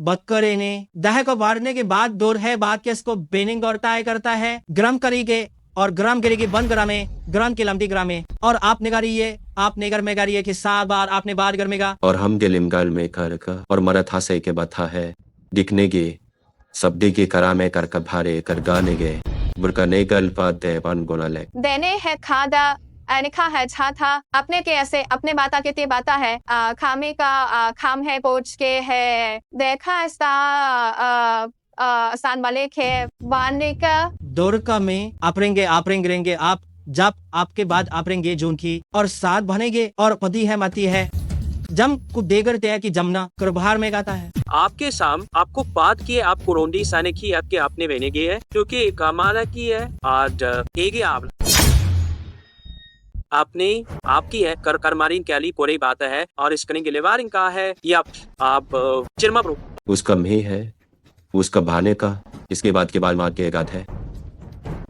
बक्करे ने दह को बारने के बाद दूर है बात के इसको बेनिंग और टाई करता है ग्राम करेंगे और ग्राम गिरेगी बंद ग्रामे ग्राम की लंबी ग्रामे और आप निगारिए आप निगर में गारिए कि 7 बार आपने बार गर्मेगा और हम के लिमगाल में कर का और मरथा से के बथा है दिखने के शब्दी के करा में कर भारे कर गाने गे बुरका ने गल पाते बन गोना ले देने है खादा अनिखा है छा था अपने के ऐसे अपने बाता के ते बाता है खामे का खाम है पोच के है देखा ऐसा आसान वाले खे बाने का दोरका में आप रहेंगे आप जब आपके बाद आप रहेंगे जोन की और साथ बनेंगे और पति है मती है जम को देगर तय की जमना कर बाहर में गाता है आपके साम आपको बात किए आप कुरोंडी साने की आपके आपने बहने गए है क्योंकि कमाना की है आज एक आप आपने आपकी है कर करमारीन कैली पूरी बात है और इसकने के लेवारिंग का है या आप चिरमा प्रो उसका में है उसका भाने का इसके बाद के बाद मार के एगात है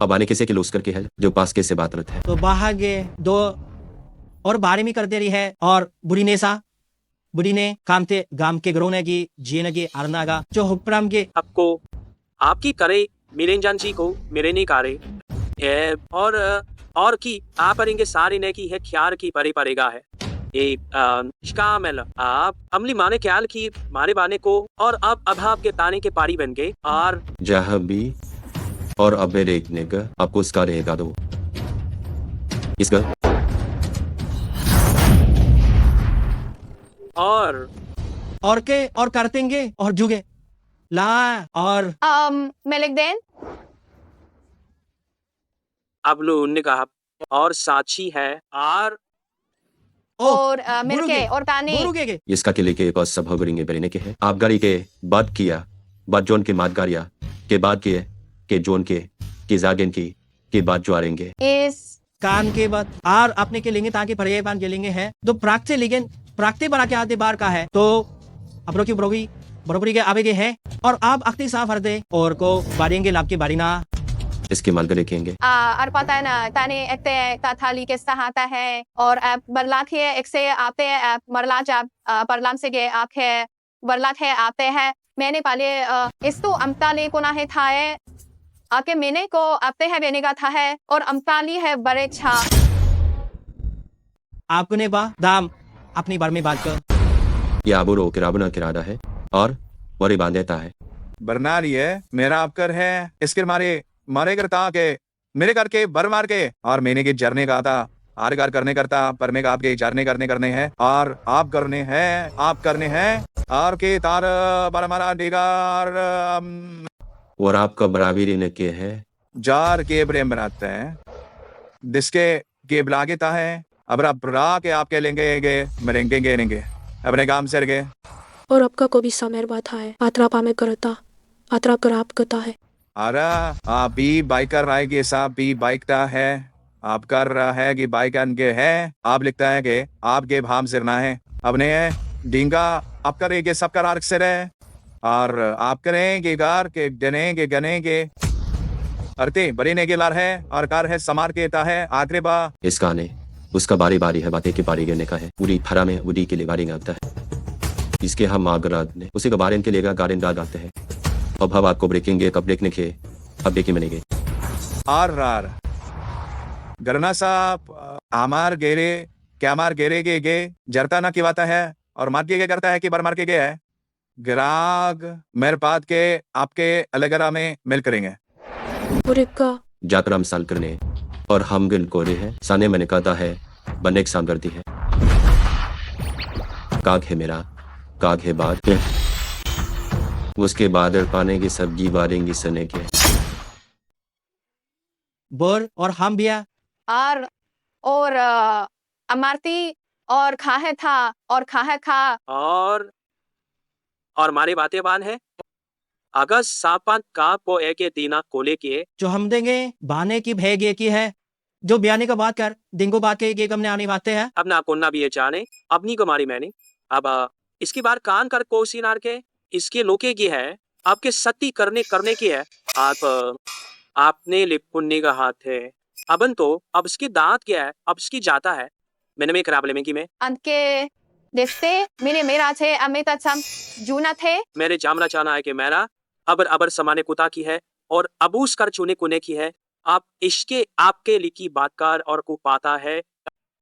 अब आने किसे के लूस करके है जो पास के से बात रत है तो बाहर गे दो और बारे में कर दे रही है और बुरी ने कामते गाम के ग्रोने की जीने की आरनागा जो हुक्राम के आपको आपकी करे मिरेंजान जी को मेरे नहीं करे और की आप अरेंगे सारी ने की है ख्यार की परे परेगा है ये शामिल आप अमली माने ख्याल की मारे बाने को और अब अभाव के ताने के पारी बन गए और जहाँ भी और अब देखने का आपको उसका रहेगा दो इसका और के और करतेंगे और जुगे ला और मेलिकदेन अब लोग ने कहा और साक्षी है और मिरके और ताने इसका के लेके एक और सभा करेंगे बरने के है आप गाड़ी के बाद किया बाद जोन के मात गाड़िया के बाद के जोन के जागेन की के बाद जो आएंगे इस कान के बाद आर अपने के लेंगे ताकि परिये पान के लेंगे है तो प्राक्ते लेकिन प्राक्ते बना के आते बार का है तो अपनों की बरोबरी के आवे के है और आप अक्ति साफ हर दे और को बारेंगे लाभ की बारी ना इसके माल देखेंगे और पता है ना ताने एकते ताथाली के सहाता है और आप बरलाख है एक से आते हैं आप मरला जब परलाम से गए आप है बरलाख है आते हैं मैंने पहले इस तो अमताली को ना है था है आके मैंने को आते हैं बेने का था है और अमताली है बड़े छा आपको ने बा दाम अपनी बार में बात कर ये आबू रो किराबना किरादा है और वरी बांधेता है बरना रही है मेरा आपकर है इसके मारे करता के मेरे करके बर मार के और मैंने के जरने का था आर कार करने करता पर मैं आपके जरने करने हैं और आप करने हैं और के तार बर मारा डिगार और आपका बराबरी ने के है जार के प्रेम बनाते हैं जिसके के बुलागेता है अब रा के आपके लेंगे मरेंगे अपने काम से रगे और आपका को भी समेर बात है आतरा पामे करता आतरा कर आप करता है अरे आप भी बाइकर आएगी साहब भी बाइकता है आप कर रहा है कि बाइक के है आप लिखता है कि आपके भाम सिरना है अपने डींगा आप करेंगे सब करार से रहे और आप करेंगे गार के गने के अरते बड़ी ने गिलार है और कार है समार के ता है आखिरी बा इसका ने उसका बारी है बातें की बारी गिरने का है पूरी फरा में उड़ी के लिए बारी आता है इसके हम मागराद ने उसी का बारे के लिए गार्डन डाल आते हैं अब हम आपको ब्रेकेंगे कब ब्रेकने के अब ब्रेकिंग बनेंगे आर गरना साहब आमार गेरे क्या मार गेरे गे जरता ना किवाता है और मार के करता है कि बर मार के गया है ग्राग मेरे पात के आपके अलगरा में मिल करेंगे जाकर हम साल करने और हम गिल कोरे हैं साने मैंने कहता है बनने की सामगर्दी है काग है मेरा काग है बाद उसके बाद पाने की सब्जी बारेंगी सने के बोर और हम भी और अमारती और खाहे था और खाहे खा और मारे बातें बान है अगर सापान का पो एक दीना कोले के जो हम देंगे बाने की भेगे की है जो बयाने का बात कर दिंगो बात के हमने आने बातें हैं अब ना कोन्ना भी ये जाने अपनी को मारी मैंने अब इसकी बार कान कर कोसी नार के इसके लोके की है आपके सती करने की है आपने लिपुन्नी का हाथ है अबन तो अब इसकी दांत क्या है अब इसकी जाता है मैंने में कराबले में की में अंत के देखते मेरा थे अमित अच्छा जूना थे मेरे जामना चाहना है कि मेरा अबर समाने कुता की है और अबूस कर चुने कुने की है आप इसके आपके लिखी बातकार और को पाता है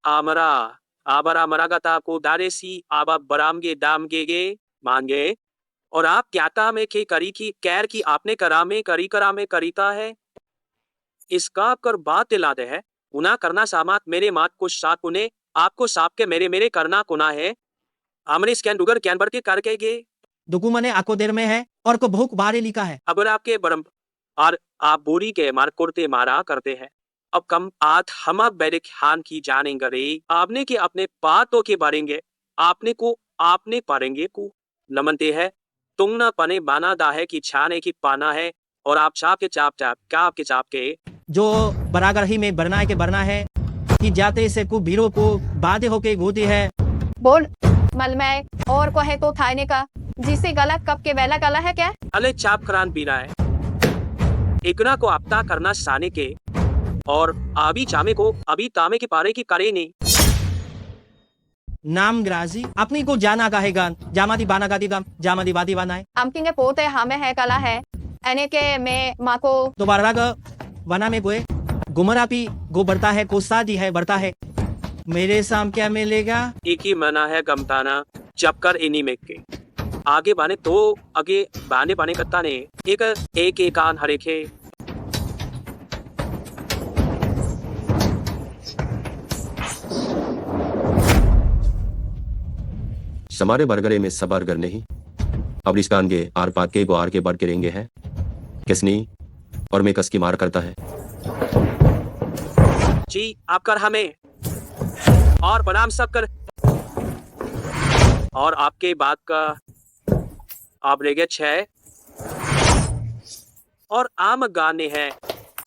आबरा मरागता को दारे सी आबा बरामगे दामगे मांगे और आप क्या काम है कि करी की कैर की आपने करा में करीता है इसका कर बात दिलाते है उना करना सामात मेरे मात को साथ उन्हें आपको साप के मेरे करना कुना है हमने स्कैन डुगर कैन बढ़ के करके गे दुकू मने आको देर में है और को भूख बारे लिखा है। अगर आपके बरम और आप बोरी के मार कुर्ते मारा करते हैं अब कम आत हम बैरे खान की जानेंगे रे आपने के अपने बातों के बारेंगे आपने पारेंगे को नमनते है तुम न पने बाना दा है कि छाने की पाना है और आप चाप के चाप के जो बरागर ही में बरना है के बरना है कि जाते से को भीरो को बाधे होके गोती है। बोल मलमय और को है तो थाने का जिसे गलत कब के वेला गला है क्या? अले चाप करान पीना है इकना को आपता करना साने के और आबी चामे को अभी तामे के पारे की करे नहीं नाम ग्राजी अपनी को जाना का है गान जामादी बाना गाती गाम जामादी बादी बाना है अमकिंग के पोते हमें है कला है एने के मैं माँ को दोबारा का वना में गोए गुमरा पी गो बढ़ता है को शादी है बढ़ता है मेरे साम क्या मिलेगा एक ही मना है गमताना जब कर इन्हीं में के आगे बाने तो आगे बाने बाने कत्ता ने एक कान हरेखे समारे बरगरे में सब बरगर नहीं अब इस कान के आर पात के गो आर के बढ़ के रेंगे हैं किसनी और मैं कस की मार करता है जी आप कर हमें और बनाम सब कर और आपके बात का आप रेगे 6 और आम गाने हैं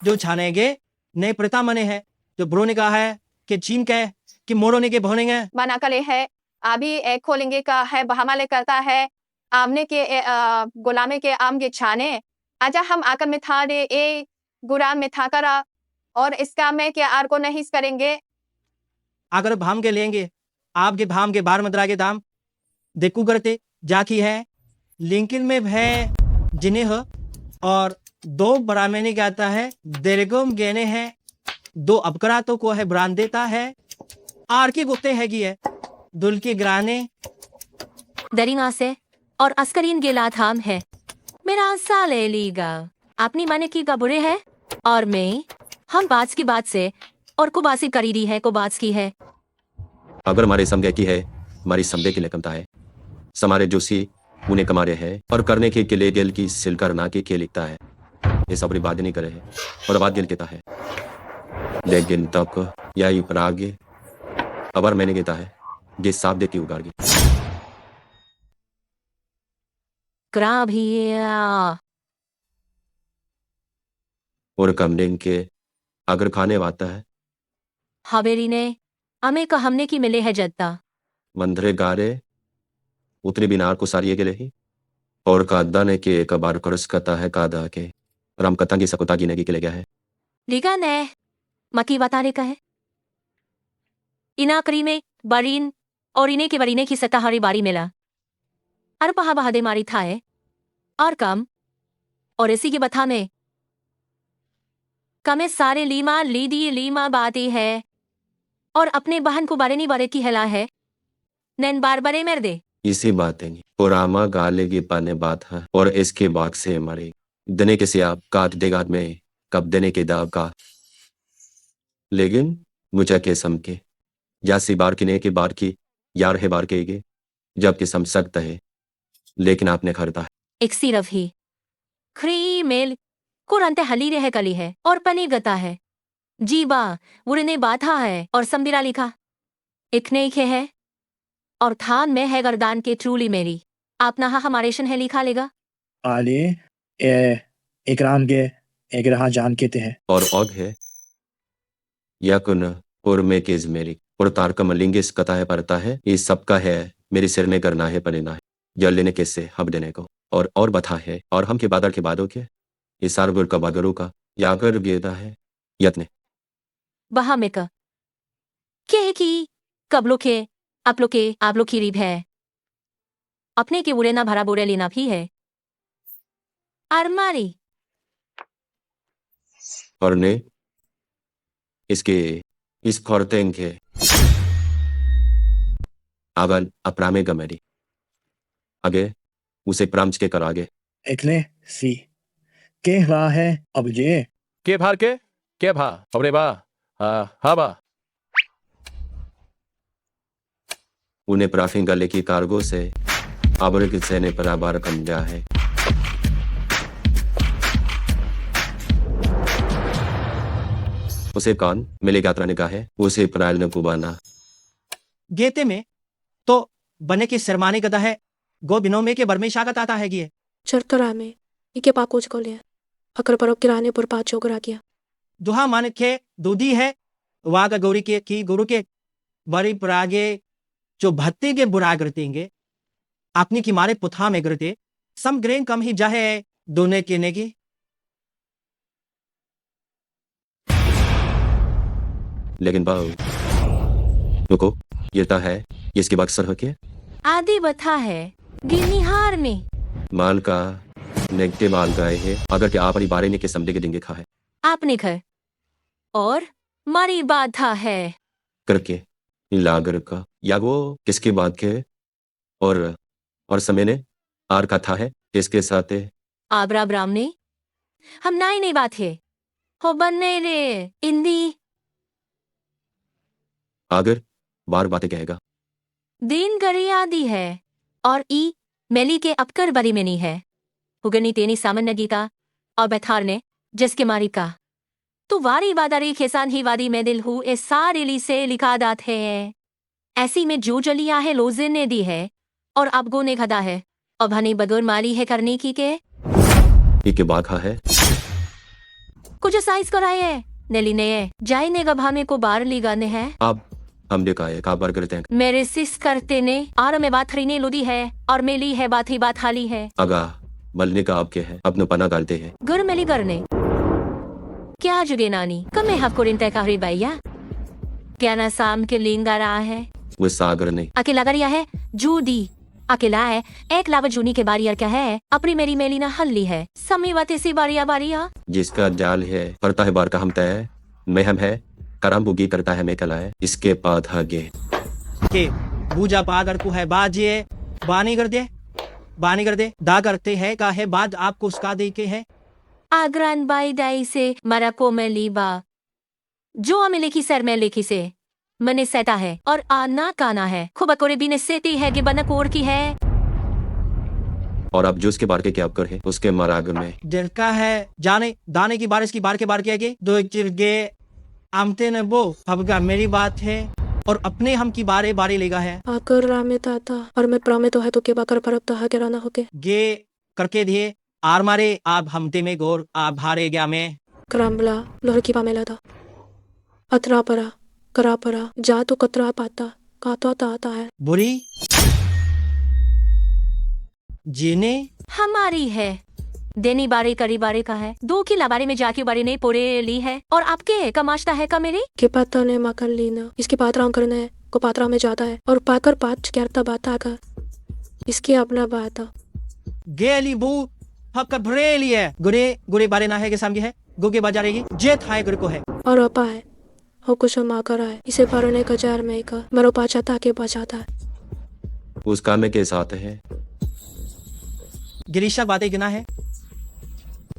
जो छानेगे नए प्रता मने है जो ब्रो ने कहा है कि चीन के कि मोरो ने के भोनेंगे बना कले है अभी एक खोलेंगे का है बहामाले करता है आमने के गुलामे के आम के छाने आजा हम आकर में था रे ए गुराम में था करा और इसका में क्या आर को नहीं करेंगे अगर भाम के लेंगे आपके भाम के बार मदरा के दाम देखू करते जाकी है लिंकिन में है जिन्हें हो और 2 बरामेने के आता है देरगोम गेने हैं 2 अबकरा तो को है ब्रांड देता है आर की गुप्ते हैगी है दुल के ग्राने दरिंगा से और अस्करीन गिला थाम है मेरा सा ले लीगा अपनी माने की गबुरे है और मैं हम बात की बात से और को बासी करी दी है को बात की है अगर हमारे समझे की है हमारी समझे की लेकमता है समारे जोशी उन्हें कमारे है और करने के लिए दिल की सिल करना के लिखता है ये सब बात नहीं करे है और बात दिल कहता है लेकिन तक या पर आगे अबर मैंने कहता है जिस साफ देती उगाड़गी क्रा भी और कमरे के अगर खाने वाता है हवेरी ने हमें का हमने की मिले है जद्दा मंदरे गारे उतनी बिनार को सारिये के लिए और कादा ने के एक बार करस कता है कादा के राम कथा की सकुता की नगी के ले गया है लिगा ने मकी बता रे का है इना करी में बरीन और इने के बरीने की सता हरी बारी मिला अर पहा बहादे मारी था है और कम और इसी के बथा में कमे सारे लीमा बाती है और अपने बहन को बारे नहीं बारे की हिला है नैन बार बारे मर दे इसी बातें पुरामा गाले की पाने बात है और इसके बाद से मरे दने के से आप काट देगा में कब देने के दाव का लेकिन मुझे के सम के जासी बार की ने के बार की यार है बार के जबकि सम सकता है लेकिन आपने खरता है एक सिर्फ ही खरी मेल कुरंते हली रह कली है और पनी गता है जीबा उड़ने बाधा है और संबिरा लिखा इकने खे है और थान में है गर्दान के ट्रूली मेरी आप नहा हमारे शन है लिखा लेगा आले इकराम के एक रहा जान कहते हैं और औग है या कुन और मैं केज मेरी और तार का मलिंगिस कथा है पड़ता है ये सबका है मेरे सिर में करना है पलेना है जल लेने कैसे हब देने को और बता है और हम के बादल के बादों के ये सारगुर का बागरों का यागर गेदा है यत्ने बहा में का के की कबलो के आप लोग की रीब है अपने के बुरे ना भरा बुरे लेना भी है अरमारी और ने इसके इस खौरतें के आवन अपरामे गमेरी आगे उसे प्रांच के कर आगे एकने सी के रहा है अब ये के भार के भा अबरे बा हा बा उन्हें प्राफिंग गले की कार्गो से अब किसे ने बराबर कम गया है उसे कौन मिले यात्रा ने कहा है उसे प्रायल ने कुबाना गेते में तो बने की सरमानी गदा है गो बिनो में के बरमे शागत आता है गिए चरतरा में इके पाकोच को लिया अकर पर किराने पर पाँच चौकरा किया दुहा मान के दूधी है वाग गौरी के की गुरु के बड़ी पुरागे जो भत्ते के बुरा करतेंगे अपनी की मारे पुथा में करते सम ग्रेन कम ही जाहे दोने के ने की लेकिन बाऊ रुको ये ता है इसके बाद सर हो के आदि बथा है गिनिहार में माल का नेगटे माल गए है अगर क्या आप अपनी बारे ने के समझे के देंगे खा है आपने घर और मारी बाधा है करके लागर का या वो किसकी बात के और समय ने आर का था है इसके साथ आबरा ब्राह्मणे हम नाई नहीं बात है हो बनने रे इंदी आगर बार बातें कहेगा दिन गरी आदि है और ई मेली के अपकर बरी में नहीं है हुगनी तेनी सामान्य गीता और बैथार ने जिसके मारी का तो वारी वादारी खेसान ही वादी में दिल हूँ इस सारी ली से लिखा दात है ऐसी में जो जलिया है लोजिन ने दी है और अब गो ने खदा है और भनी बगैर माली है करने की के के बाखा है कुछ साइज कराए है नेली ने जाई ने गभा में को बार ली गाने हैं अब हम देखा काबर करते हैं मेरे सिस करते ने आर में बात हरी ने लुदी है और मेली है बात ही बात हाली है अगा मलने का आपके है अपने पना डालते हैं गर मेली करने क्या जुगे नानी कमे हफ तय का भैया क्या ना शाम के लिंगा रहा है वो सागर ने अकेला गरिया है जूदी अकेला है एक लावा जूनी के बारियर क्या है अपनी मेरी मेली ना हल्ली है समी बात इसी बारिया जिसका जाल है पड़ता है बार का हम तय में हम है करम बुगी करता है मैं कला है इसके बाद आगे के बूजा पागर को है बाजे बानी कर दे दा करते है का है बाद आपको उसका दे के है आग्रान बाई दाई से मरा को मैं लीबा जो हमें लिखी सर में लिखी से मने सेता है और आना काना है खुबा कोरे भी ने सेती है कि बना कोर की है और अब जो उसके बार के क्या कर है उसके मराग में दिल का है जाने दाने की बारिश की बार के बार के दो चिरगे आमते ने वो अब मेरी बात है और अपने हम की बारे बारे लेगा है आकर रामे ताता और मैं प्रामे तो है तो के बाकर परब तो है के राना होके गे करके दिए आर मारे आप हमते में गोर आप भारे गया में क्राम्बला लोहर की पामेला था अतरा परा करा परा जा तो कतरा पाता काता आता है बुरी जीने हमारी है देनी बारी करी बारी का है दो की लाबारी में जाके बारी ने पूरे ली है और आपके कमाशता है का मेरी के पता ने मकन लीना इसके पात्राम करना है को पात्रा में जाता है और पाकर पाँच कहता बात आकर इसकी अपना बात गेली बू हक भरेली है गुरे बारे ना है के सामने है गोगे बाजारेगी जे थाए गुर को है और अपा है हो कुछ मा करा है इसे भरने का जार में का मरो पाचा ताके बचाता है उस काम में के साथ है गिरीशा बातें गिना है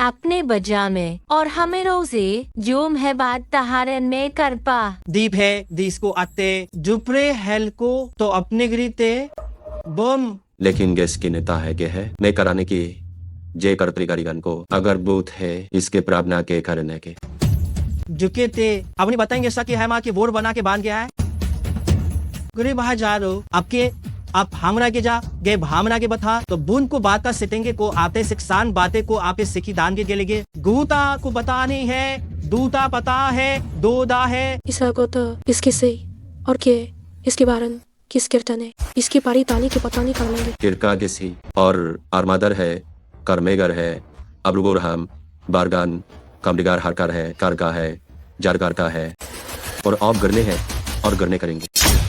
अपने बजा में और हमें रोजे जोम है बात तहारन में कर पा दीप है दीस को आते जुपरे हेल को तो अपने गिरीते बम लेकिन गैस की नेता है के है मैं कराने की जे कर त्रिकारीगन को अगर बूथ है इसके प्रावना के करने के झुके थे अपनी बताएंगे सके है माँ के वोट बना के बांध गया है गुरे बाहर जा रहे आपके आप भामरा के जा गए भामरा के बता तो बुन को बात का सिटेंगे को आते सिक्सान बातें को आपे सिखी दान के गेलेगे गुता को बताने है दूता पता है दोदा है इसा को तो इसके से और के इसके बारन किस कीर्तन है इसकी पारी तानी के पता नहीं कर लेंगे किरका किसी और आर्मादर है करमेगर है अबरुगोर हम बारगान कमडिगार हरकार है कारका है जारकार का है और आप गरने हैं और गरने करेंगे